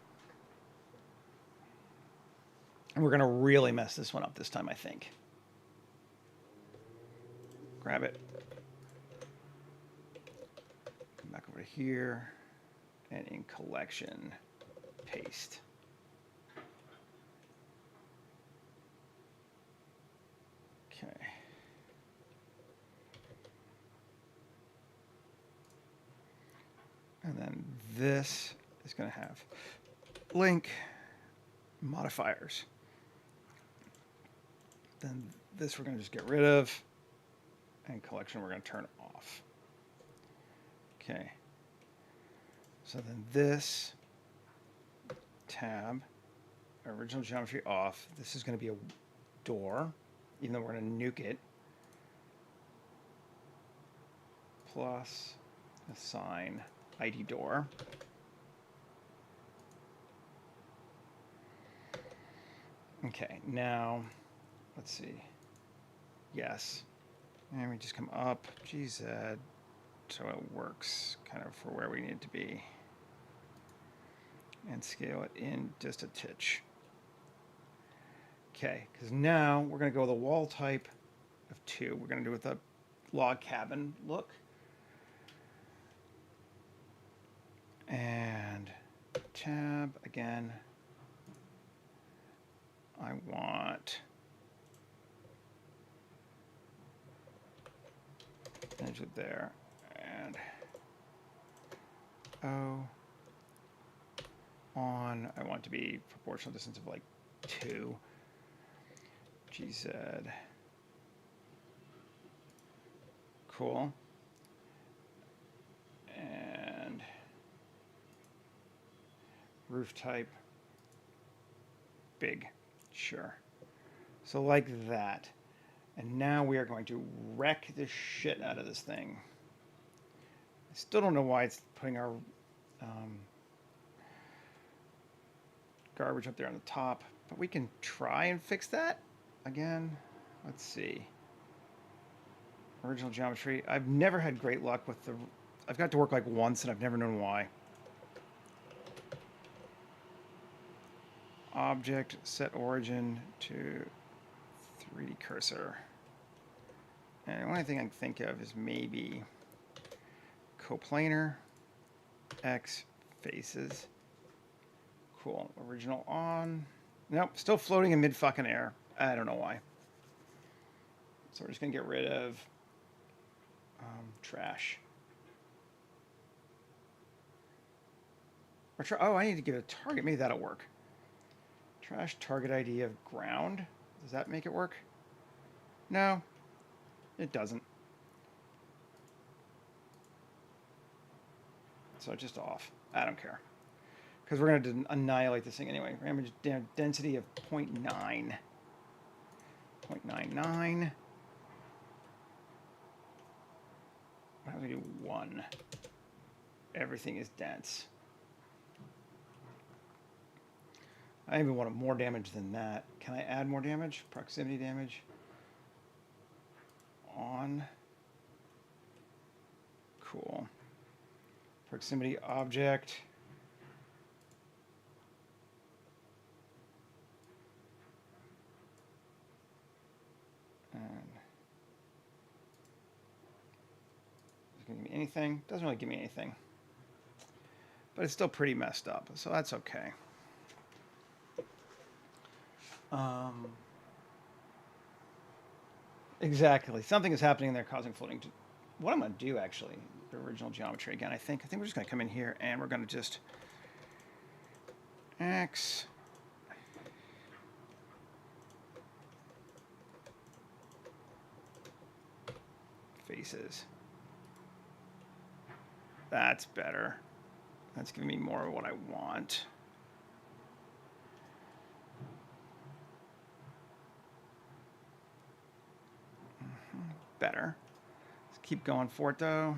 And we're going to really mess this one up this time, I think. Grab it. Come back over here. And in collection, paste. Okay. this is going to have link modifiers. Then this we're going to just get rid of, and collection we're going to turn off. Okay. So then this tab, original geometry off. This is going to be a door, even though we're going to nuke it. Plus assign ID door. Okay, now let's see. Yes. And we just come up GZ so it works kind of for where we need it to be. And scale it in just a titch. Okay, because now we're going to go with a wall type of 2. We're going to do it with a log cabin look. And tab again. I want finish it there, and on I want to be proportional distance of like 2 GZ. Cool. And roof type big. Sure. So like that. And now we are going to wreck the shit out of this thing. I still don't know why it's putting our garbage up there on the top, but we can try and fix that again. Let's see. Original geometry. I've never had great luck with the... I've got to work like once and I've never known why. Object, set origin to 3D cursor. And the only thing I can think of is maybe coplanar, X faces. Cool. Original on. Nope, still floating in mid fucking air. I don't know why. So we're just gonna get rid of trash. Or oh, I need to give it a target. Maybe that'll work. Trash target ID of ground. Does that make it work? No, it doesn't. So it's just off. I don't care. Because we're going to annihilate this thing anyway. Image density of 0.9. 0.99. How do we do 1? Everything is dense. I even want more damage than that. Can I add more damage? Proximity damage. On. Cool. Proximity object. And is it going to give me anything? Doesn't really give me anything. But it's still pretty messed up, so that's okay. Exactly. Something is happening there causing floating. What I'm going to do, actually, the original geometry again, I think we're just going to come in here and we're going to just X faces. That's better. That's giving me more of what I want. Better. Let's keep going for it though.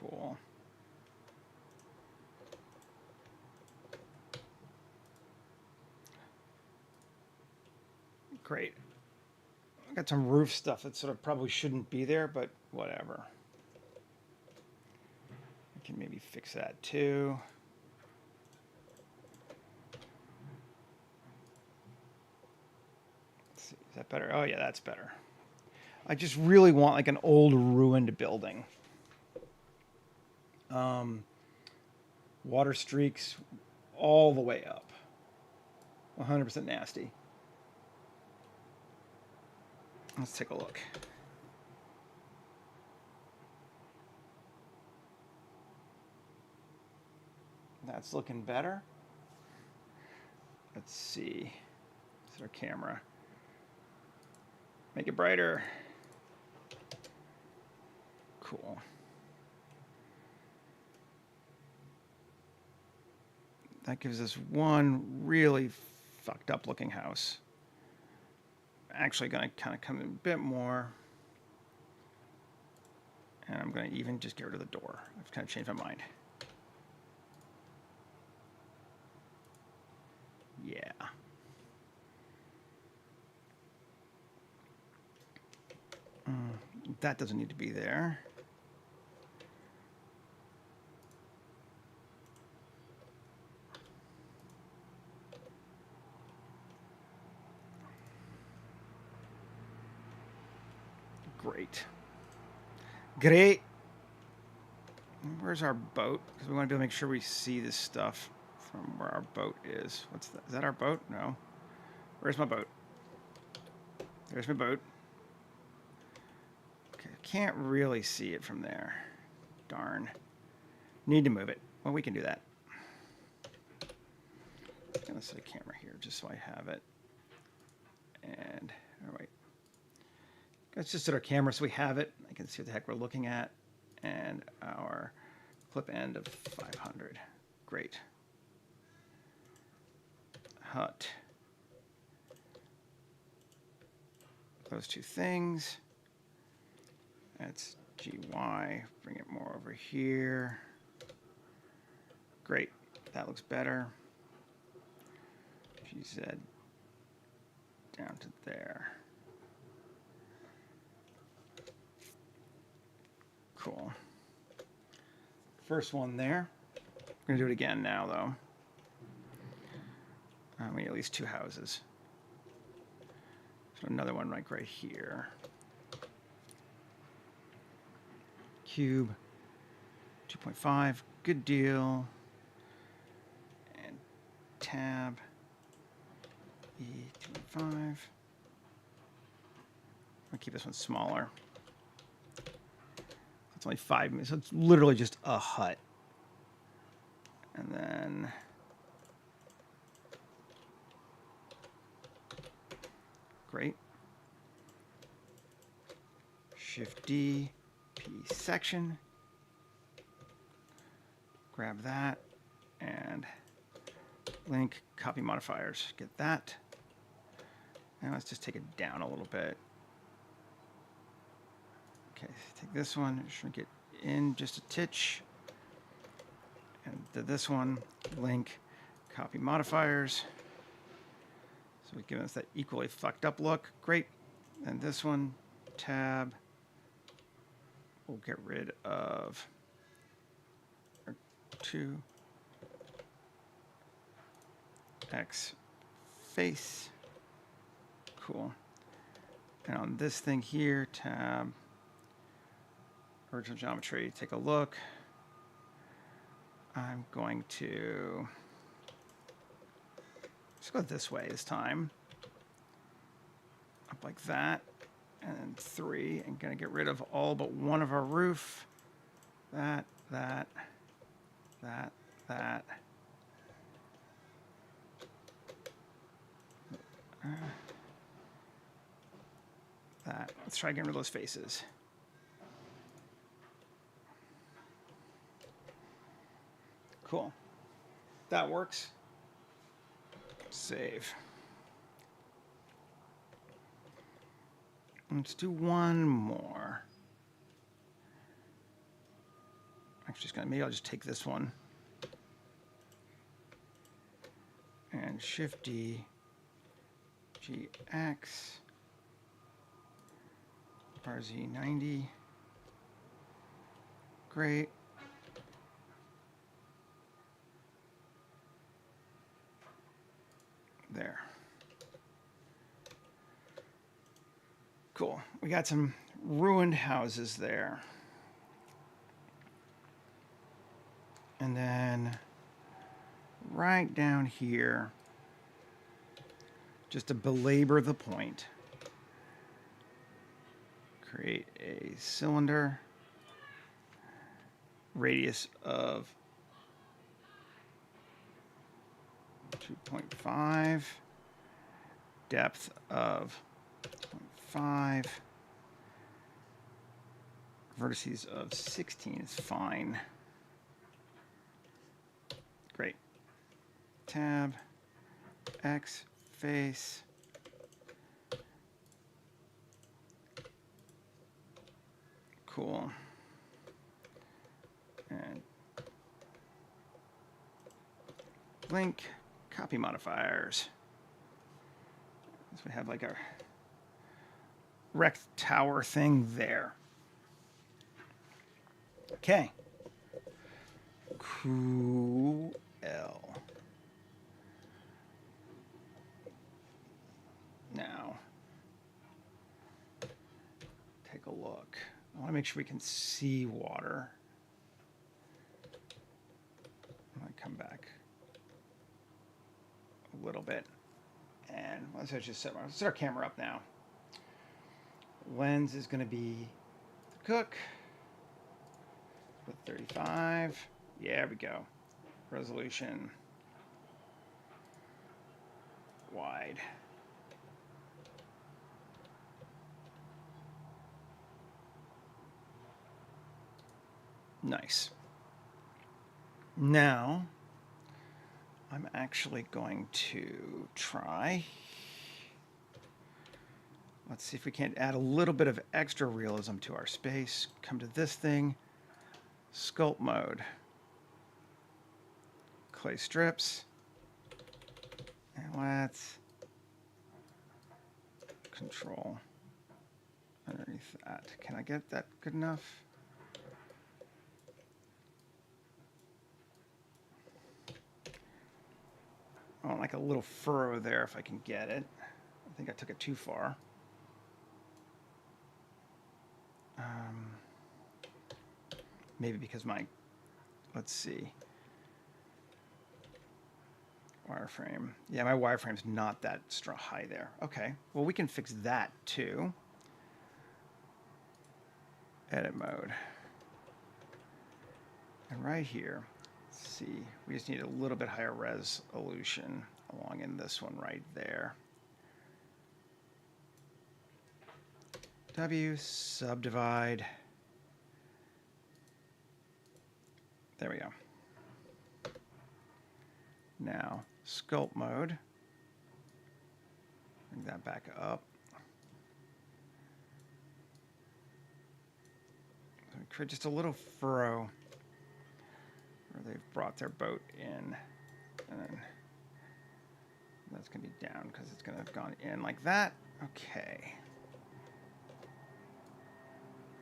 Cool. Great. I got some roof stuff that sort of probably shouldn't be there, but whatever. I can maybe fix that too. Let's see, is that better? Oh yeah, that's better. I just really want like an old ruined building. Water streaks all the way up. 100% nasty. Let's take a look. That's looking better. Let's see. This is our camera. Make it brighter. Cool. That gives us one really fucked up looking house. Actually going to kind of come in a bit more. And I'm going to even just get rid of the door. I've kind of changed my mind. Yeah. That doesn't need to be there. Great. Great. Where's our boat? Because we want to be able to make sure we see this stuff from where our boat is. What's that? Is that our boat? No. Where's my boat? There's my boat. Okay, can't really see it from there. Darn. Need to move it. Well, we can do that. I'm going to set a camera here just so I have it. And, oh wait. Let's just set our camera so we have it. I can see what the heck we're looking at. And our clip end of 500. Great. Hut. Those two things. That's GY. Bring it more over here. Great. That looks better. GZ down to there. Cool. First one there. I'm going to do it again now, though. We need at least two houses. So another one like right here. Cube. 2.5. Good deal. And tab. E2.5. I'll keep this one smaller. It's only 5 minutes. So it's literally just a hut. And then great. Shift D, P section. Grab that and link copy modifiers. Get that. Now let's just take it down a little bit. Okay, take this one, shrink it in just a titch. And this one, link, copy modifiers. So we've given us that equally fucked up look. Great. And this one, tab. We'll get rid of our 2x face. Cool. And on this thing here, tab. Original geometry, take a look. I'm going to just go this way this time. Up like that. And 3. And going to get rid of all but one of our roof. That. That. Let's try getting rid of those faces. Cool. That works. Save. Let's do one more. Actually, maybe I'll just take this one. And Shift D, GX, RZ90. Great. There. Cool. We got some ruined houses there. And then right down here, just to belabor the point. Create a cylinder, radius of 2.5, depth of 0.5, vertices of 16 is fine. Great. Tab, X, face. Cool. And link, copy modifiers. So we have like a rect tower thing there. Okay. Cool. Now, take a look. I want to make sure we can see water. I'm going to come back a little bit. And let's just set our camera up now. Lens is going to be the cook. With 35. Yeah, there we go. Resolution. Wide. Nice. Now, I'm actually going to try. Let's see if we can't add a little bit of extra realism to our space. Come to this thing. Sculpt mode. Clay strips. And let's control underneath that. Can I get that good enough? I want like a little furrow there if I can get it. I think I took it too far. Maybe because let's see. Wireframe. Yeah, my wireframe's not that high there. Okay, well we can fix that too. Edit mode. And right here, let's see, we just need a little bit higher resolution along in this one right there. W, subdivide. There we go. Now, sculpt mode. Bring that back up. So create just a little furrow where they've brought their boat in. And then that's going to be down because it's going to have gone in like that. Okay.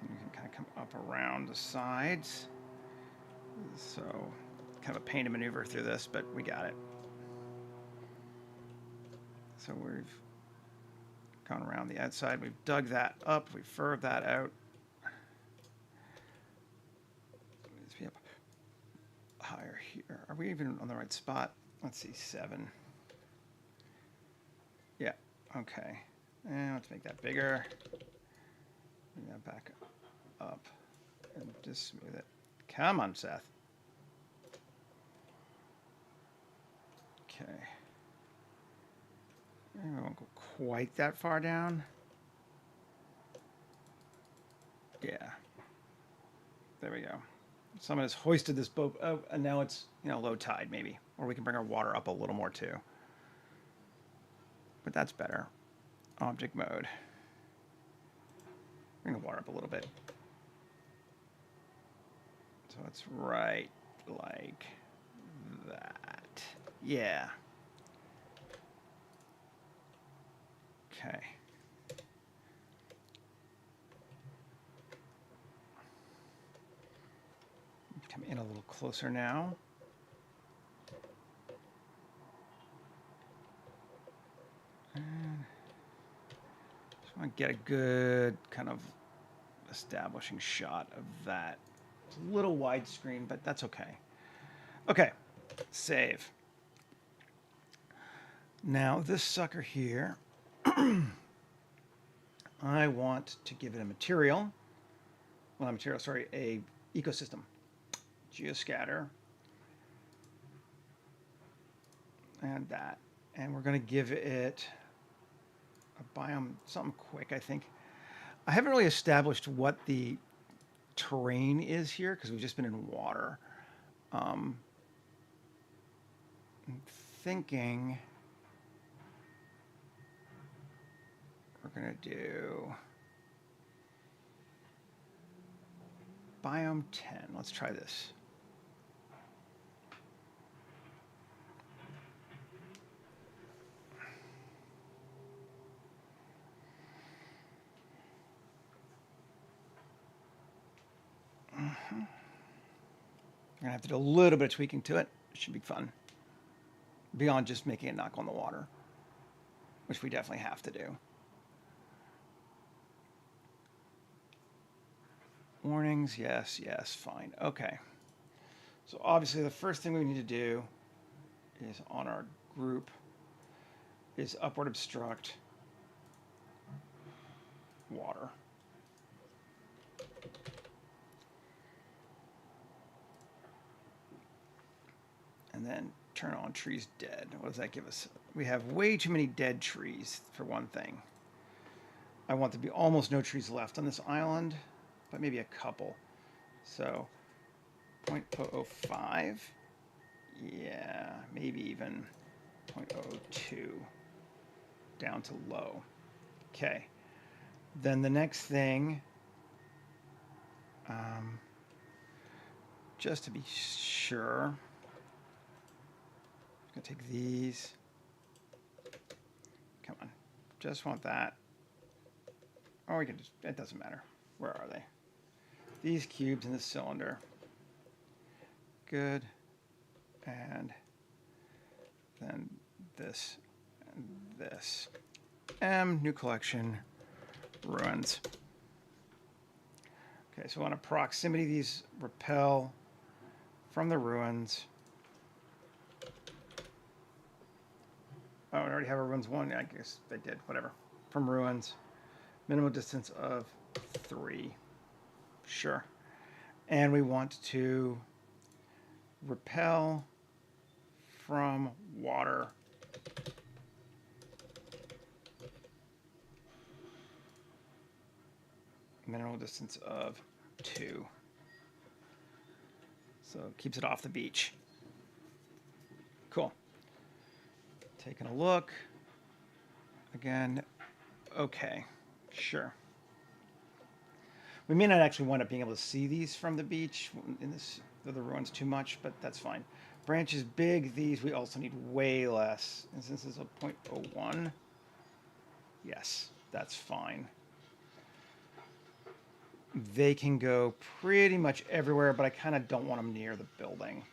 And you can kind of come up around the sides. So, kind of a pain to maneuver through this, but we got it. So we've gone around the outside, we've dug that up, we've furrowed that out. Let's be up higher here. Are we even on the right spot? Let's see, 7. Yeah, okay. And let's make that bigger. Bring that back up and just smooth it. Come on, Seth. Okay. Maybe I won't go quite that far down. Yeah. There we go. Someone has hoisted this boat out, and now it's, low tide maybe. Or we can bring our water up a little more too. But that's better. Object mode. Bring the water up a little bit. So it's right like that. Yeah. Okay. Come in a little closer now. And just want to get a good kind of establishing shot of that. It's a little widescreen, but that's okay. Okay, save. Now this sucker here, I want to give it a material. Well, not material, sorry, a ecosystem. Geoscatter. And that. And we're going to give it a biome, something quick, I think. I haven't really established what the terrain is here because we've just been in water. I'm thinking we're going to do biome 10. Let's try this. I'm going to have to do a little bit of tweaking to it. It should be fun. Beyond just making it knock on the water, which we definitely have to do. Warnings, yes, yes, fine. Okay. So obviously the first thing we need to do is on our group is upward obstruct water. And then turn on trees dead. What does that give us? We have way too many dead trees, for one thing. I want there to be almost no trees left on this island, but maybe a couple. So 0.005. Yeah, maybe even 0.02 down to low. Okay. Then the next thing, just to be sure, I'm gonna take these. Come on, just want that. Or we can just, it doesn't matter. Where are they? These cubes in the cylinder. Good. And then this and this. New collection, ruins. Okay, so on a proximity, these repel from the ruins. Oh, I already have a ruins 1. I guess they did, whatever. From ruins. Minimum distance of 3. Sure. And we want to repel from water. Minimal distance of 2. So it keeps it off the beach. Cool. Taking a look. Again, okay, sure. We may not actually wind up being able to see these from the beach in the ruins too much, but that's fine. Branches big, these we also need way less. And since this is a 0.01, yes, that's fine. They can go pretty much everywhere, but I kind of don't want them near the building.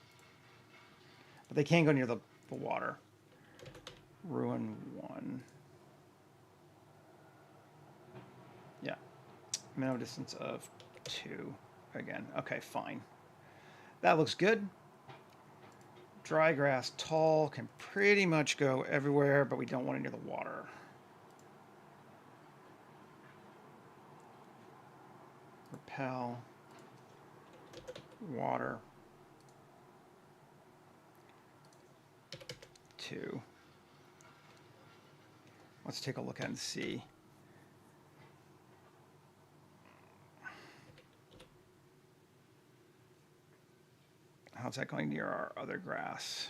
But they can go near the water. Ruin 1. Yeah. Minimum distance of 2. Again. Okay, fine. That looks good. Dry grass tall can pretty much go everywhere, but we don't want it near the water. Repel. Water. 2. Let's take a look at it and see. How's that going near our other grass?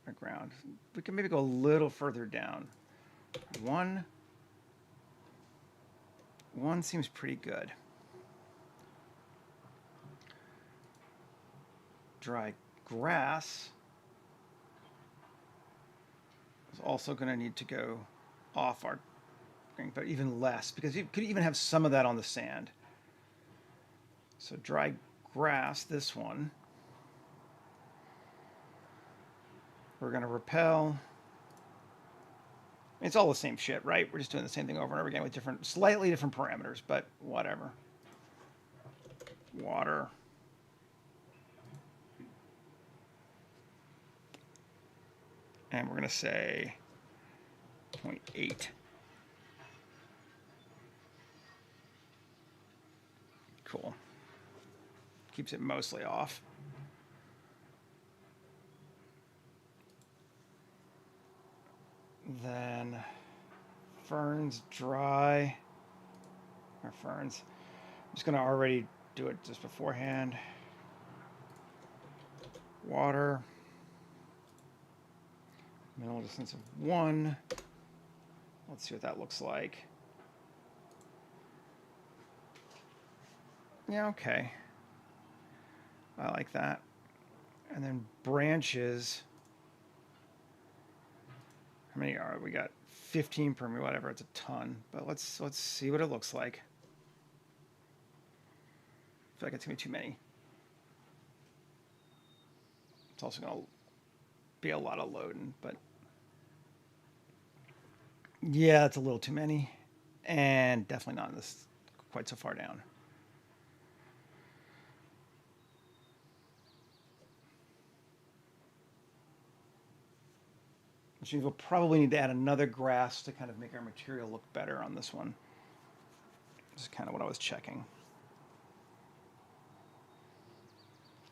Our ground. We can maybe go a little further down. 1. 1 seems pretty good. Dry grass is also going to need to go off our thing, but even less, because you could even have some of that on the sand. So dry grass, this one, we're going to repel. It's all the same shit, right? We're just doing the same thing over and over again with different, slightly different parameters, but whatever. Water. And we're going to say 0.8. Cool. Keeps it mostly off. Then ferns dry. Or ferns. I'm just going to already do it just beforehand. Water. Minimal distance of 1. Let's see what that looks like. Yeah, okay. I like that. And then branches. How many are we? Got 15 per meter, whatever. It's a ton. But let's see what it looks like. I feel like it's gonna be too many. It's also gonna be a lot of loading, but yeah, it's a little too many, and definitely not in this quite so far down. Which means we'll probably need to add another grass to kind of make our material look better on this one. This is kind of what I was checking.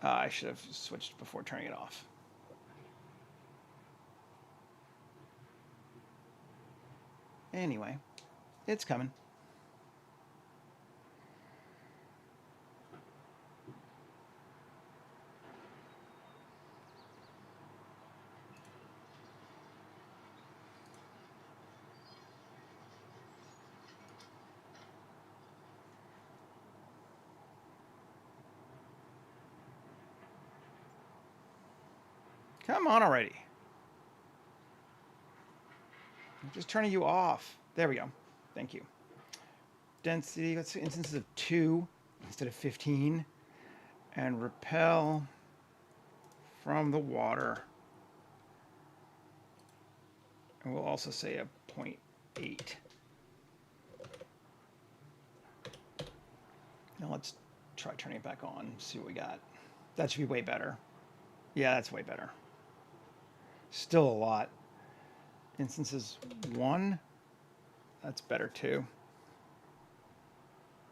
I should have switched before turning it off. Anyway, it's coming. Come on already. I'm just turning you off. There we go. Thank you. Density, let's say instances of 2 instead of 15. And repel from the water. And we'll also say a 0.8. Now let's try turning it back on, see what we got. That should be way better. Yeah, that's way better. Still a lot. Instances 1. That's better too.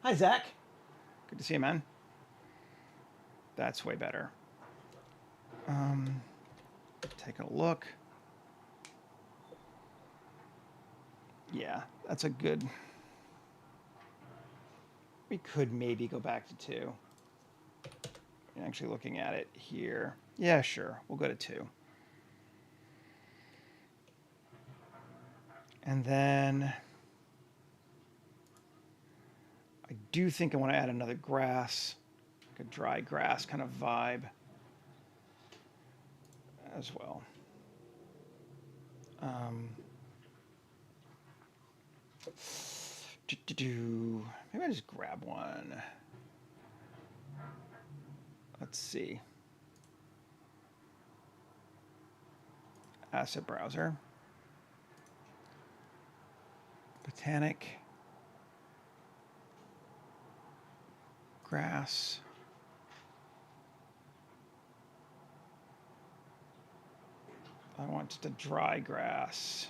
Hi, Zach. Good to see you, man. That's way better. Take a look. Yeah, that's a good... We could maybe go back to 2. Actually looking at it here. Yeah, sure. We'll go to 2. And then I do think I want to add another grass, like a dry grass kind of vibe as well. Maybe I just grab one. Let's see. Asset browser. Botanic. Grass. I want just a dry grass.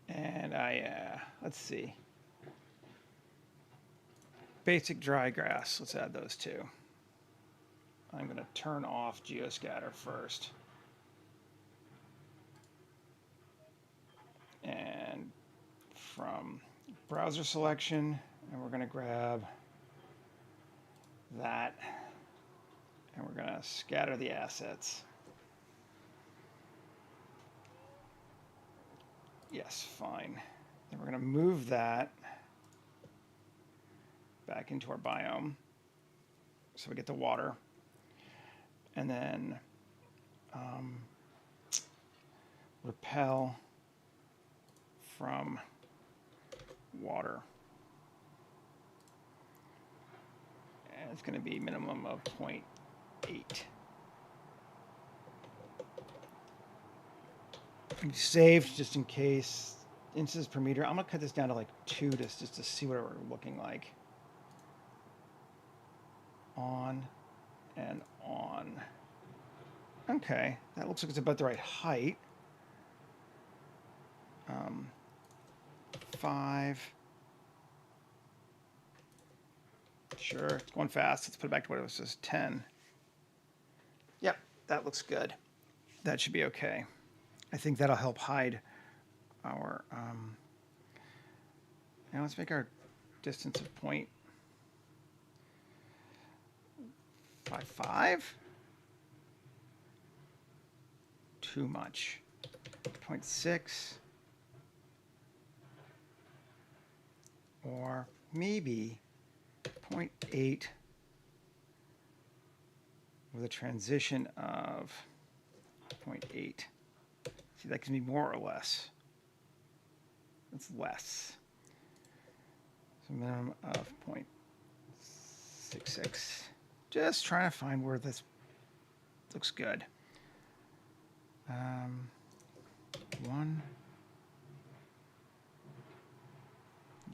And let's see. Basic dry grass, let's add those two. I'm going to turn off geoscatter first. And from browser selection, and we're going to grab that, and we're going to scatter the assets. Yes, fine. Then we're going to move that back into our biome so we get the water. And then repel from water. And it's going to be minimum of 0.8. Saved just in case. Inches per meter. I'm going to cut this down to like 2 just to see what we're looking like. On and on. Okay, that looks like it's about the right height. 5. Sure, it's going fast. Let's put it back to what it was, just 10. Yep, that looks good. That should be okay. I think that'll help hide our, now let's make our distance of 0.55. Too much. 0.6. Or maybe 0.8 with a transition of 0.8. See, that gives me more or less. That's less. So minimum of 0.66. Just trying to find where this looks good. 1.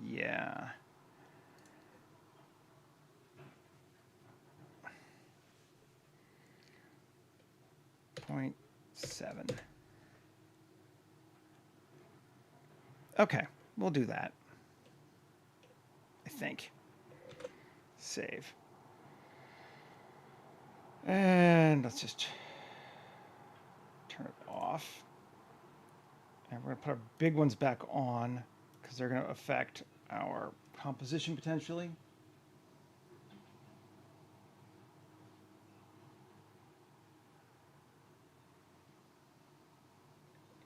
Yeah. .7. Okay, we'll do that. I think. Save. And let's just turn it off. And we're going to put our big ones back on because they're going to affect our composition potentially.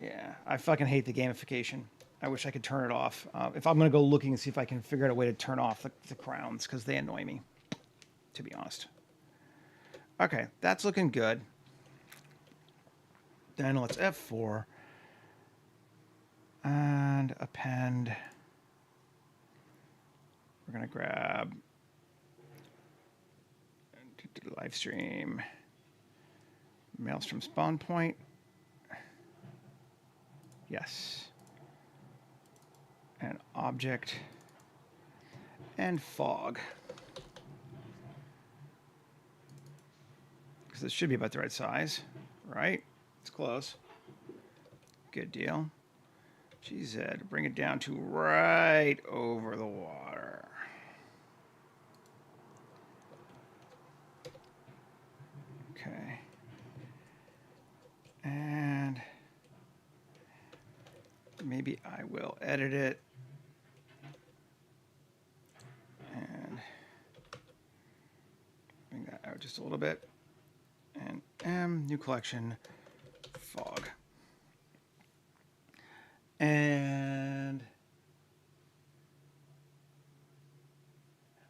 Yeah, I fucking hate the gamification. I wish I could turn it off. If I'm going to go looking and see if I can figure out a way to turn off the crowns because they annoy me, to be honest. Okay, that's looking good. Then let's F4 and append. We're going to grab live stream, Maelstrom spawn point. Yes. And object and fog. Because this should be about the right size, right? It's close. Good deal. GZ, bring it down to right over the water. Okay. And maybe I will edit it. And bring that out just a little bit. And M, new collection, fog. And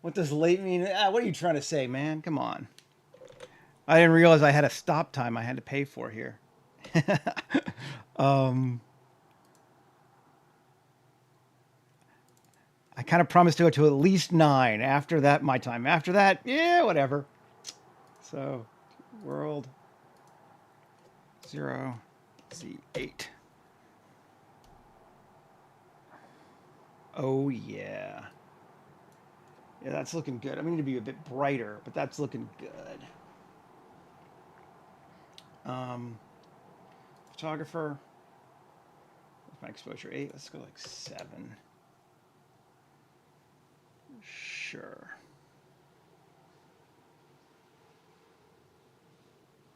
what does late mean? What are you trying to say, man? Come on. I didn't realize I had a stop time I had to pay for here. I kind of promised to go to at least 9. After that, my time. After that, yeah, whatever. So, world 0 Z8. Oh, yeah. Yeah, that's looking good. I mean, to be a bit brighter, but that's looking good. Photographer. What's my exposure? 8. Let's go like 7. Sure.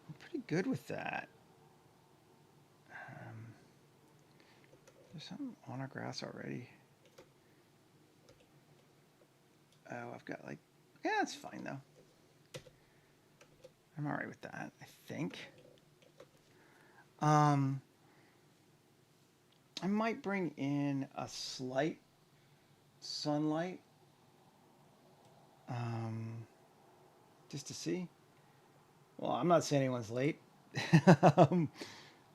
I'm pretty good with that. There's something on our grass already. Oh, I've got like, yeah, it's fine though. I'm all right with that, I think. I might bring in a slight sunlight, just to see. Well, I'm not saying anyone's late.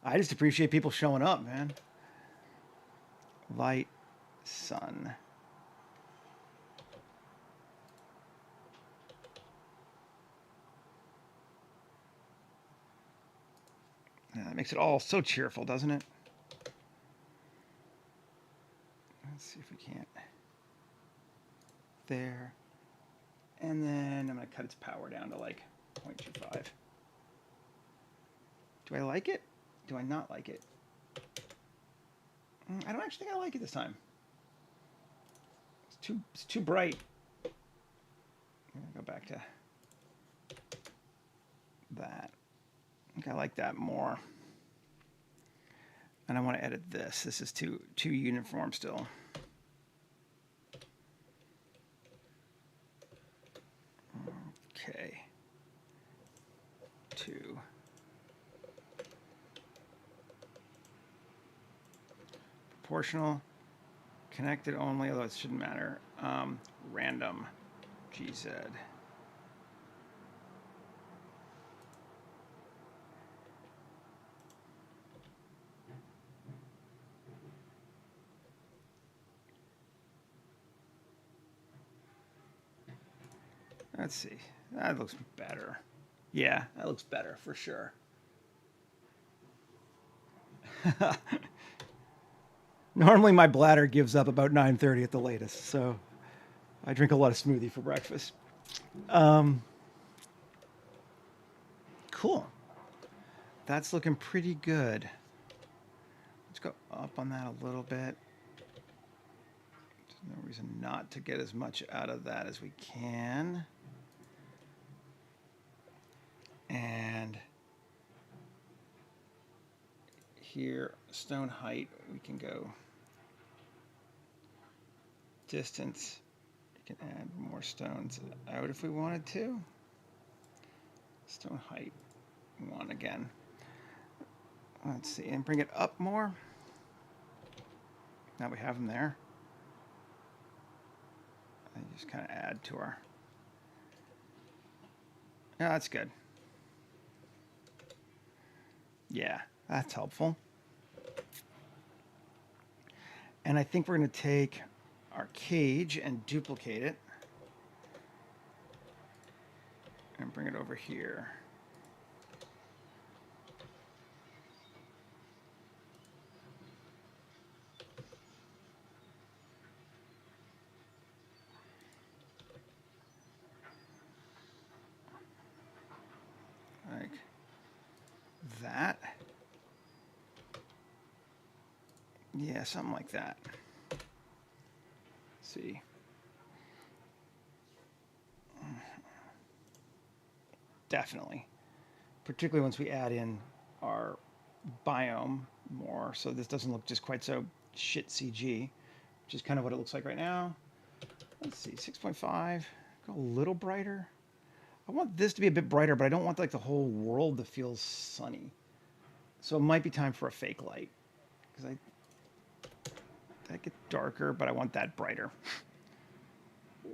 I just appreciate people showing up, man. Light, sun. That makes it all so cheerful, doesn't it? Let's see if we can't. There. And then I'm going to cut its power down to like 0.25. Do I like it? Do I not like it? I don't actually think I like it this time. It's too bright. I'm going to go back to that. I think I like that more. And I want to edit this. This is too uniform still. Okay. 2. Proportional. Connected only, although it shouldn't matter. Random. GZ. Let's see. That looks better. Yeah, that looks better for sure. Normally my bladder gives up about 9:30 at the latest, so I drink a lot of smoothie for breakfast. Cool. That's looking pretty good. Let's go up on that a little bit. There's no reason not to get as much out of that as we can. And here, stone height, we can go distance. We can add more stones out if we wanted to. Stone height, 1 again. Let's see, and bring it up more. Now we have them there. And just kind of add to our. Yeah, that's good. Yeah, that's helpful. And I think we're going to take our cage and duplicate it. And bring it over here. Like that. Yeah, something like that. Let's see. Definitely. Particularly once we add in our biome more, so this doesn't look just quite so shit CG, which is kind of what it looks like right now. Let's see, 6.5. Go a little brighter. I want this to be a bit brighter, but I don't want like the whole world to feel sunny. So it might be time for a fake light, because that get darker, but I want that brighter.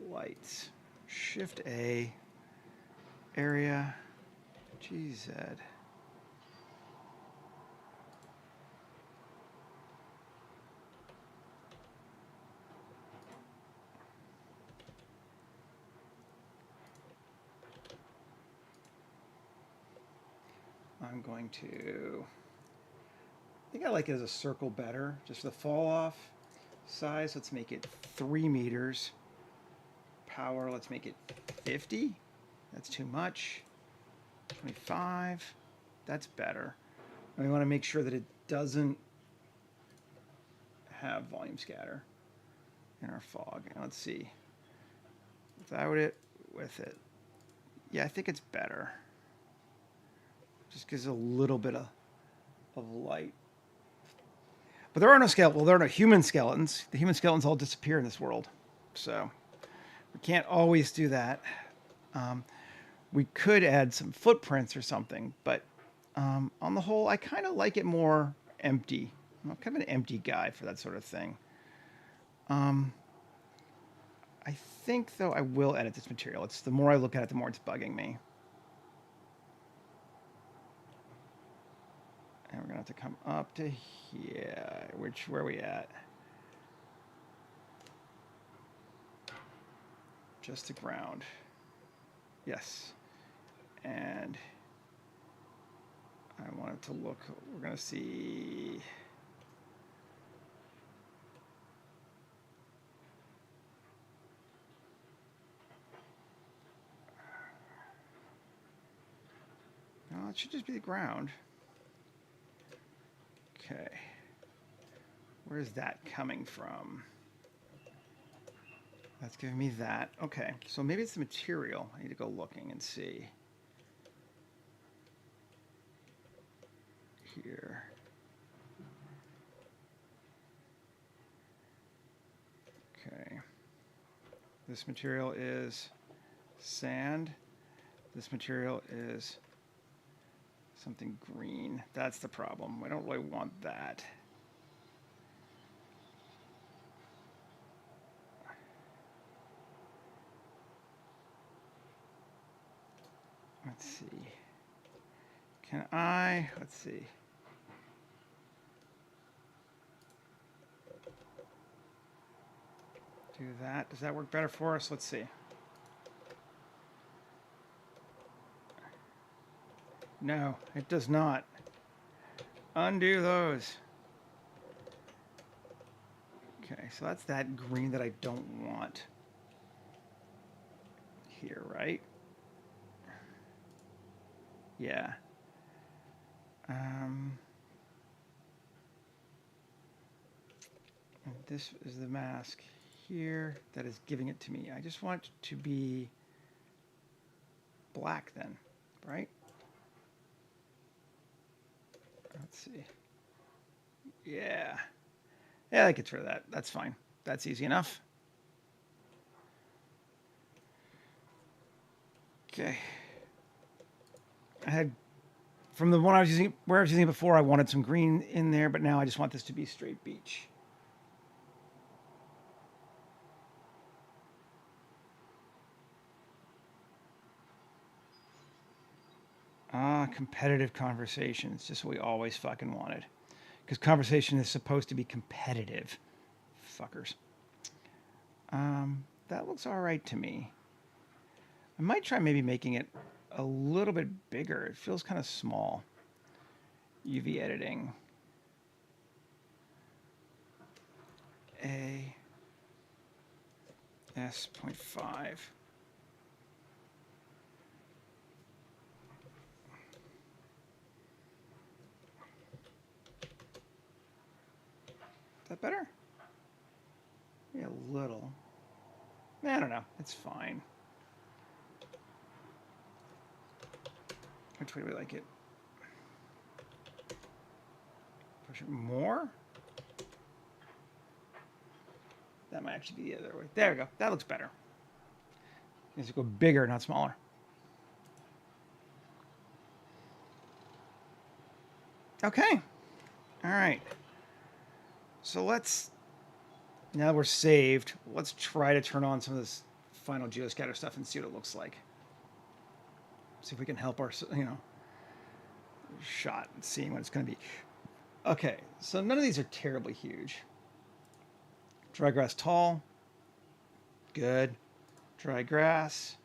Lights. Shift A. Area. GZ. I'm going to. I think I like it as a circle better, just for the fall off size. Let's make it 3 meters. Power, let's make it 50. That's too much. 25. That's better. And we want to make sure that it doesn't have volume scatter in our fog. And let's see. Without it, with it. Yeah, I think it's better. Just gives a little bit of light. But there are no skeletons. Well, there are no human skeletons. The human skeletons all disappear in this world. So we can't always do that. We could add some footprints or something, but on the whole, I kind of like it more empty. I'm kind of an empty guy for that sort of thing. I think, though, I will edit this material. It's the more I look at it, the more it's bugging me. And we're going to have to come up to here. Where are we at? Just the ground. Yes. And I want it to look, we're going to see. No, it should just be the ground. Okay. Where's that coming from? That's giving me that. Okay, so maybe it's the material. I need to go looking and see. Here. Okay. This material is sand. This material is something green. That's the problem. We don't really want that. Let's see. Can I, let's see. Do that. Does that work better for us? Let's see. No, it does not. Undo those. Okay, so that's that green that I don't want here, right? Yeah. And this is the mask here that is giving it to me. I just want it to be black then, right? Let's see. Yeah. Yeah, that gets rid of that. That's fine. That's easy enough. Okay. I had, from the one I was using, where I was using it before, I wanted some green in there, but now I just want this to be straight beach. Competitive conversation. It's just what we always fucking wanted. Because conversation is supposed to be competitive. Fuckers. That looks all right to me. I might try maybe making it a little bit bigger. It feels kind of small. UV editing. A S.5. Is that better? Yeah, a little. I don't know. It's fine. Which way do we like it? Push it more? That might actually be the other way. There we go. That looks better. Needs to go bigger, not smaller. Okay. All right. So let's, now that we're saved, let's try to turn on some of this final geoscatter stuff and see what it looks like. See if we can help our, shot and seeing what it's going to be. Okay, so none of these are terribly huge. Dry grass tall. Good. Dry grass.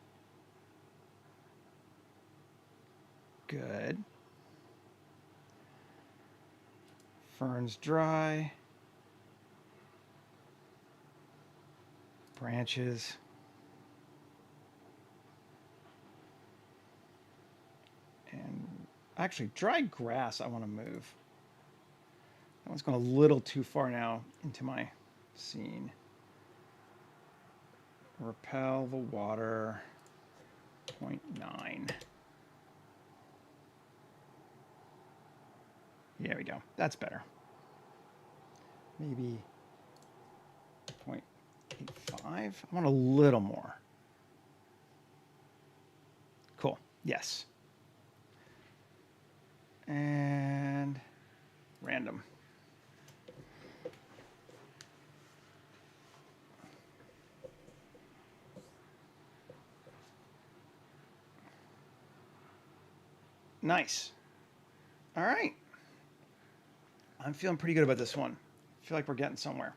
Good. Ferns dry. Branches. And actually, dry grass I want to move. That one's going a little too far now into my scene. Repel the water, 0.9. There we go. That's better. Maybe 0.85. I want a little more. Cool. Yes. And random. Nice. All right. I'm feeling pretty good about this one. I feel like we're getting somewhere.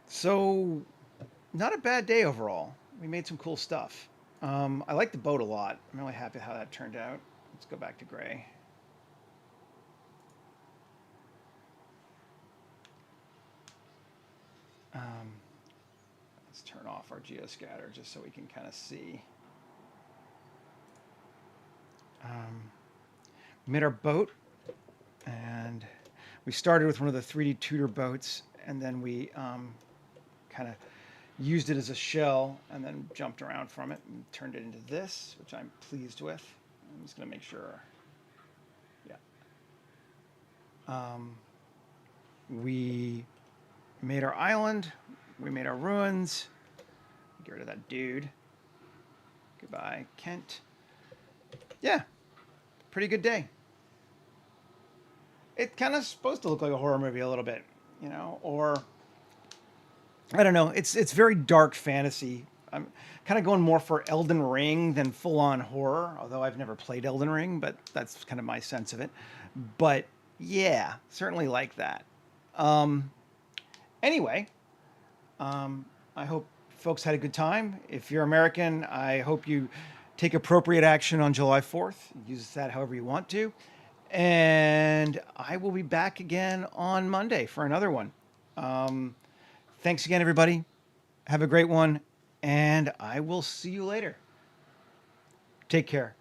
So not a bad day overall. We made some cool stuff. I like the boat a lot. I'm really happy how that turned out. Let's go back to gray. Let's turn off our geoscatter just so we can kind of see. We made our boat, and we started with one of the 3D tutor boats, and then we kind of used it as a shell and then jumped around from it and turned it into this, which I'm pleased with. I'm just going to make sure. Yeah. We made our island. We made our ruins. Get rid of that dude. Goodbye, Kent. Yeah, pretty good day. It kind of supposed to look like a horror movie a little bit, you know, or I don't know. It's very dark fantasy. I'm kind of going more for Elden Ring than full-on horror, although I've never played Elden Ring, but that's kind of my sense of it. But yeah, certainly like that. Anyway, I hope folks had a good time. If you're American, I hope you take appropriate action on July 4th. Use that however you want to. And I will be back again on Monday for another one. Thanks again, everybody. Have a great one, and I will see you later. Take care.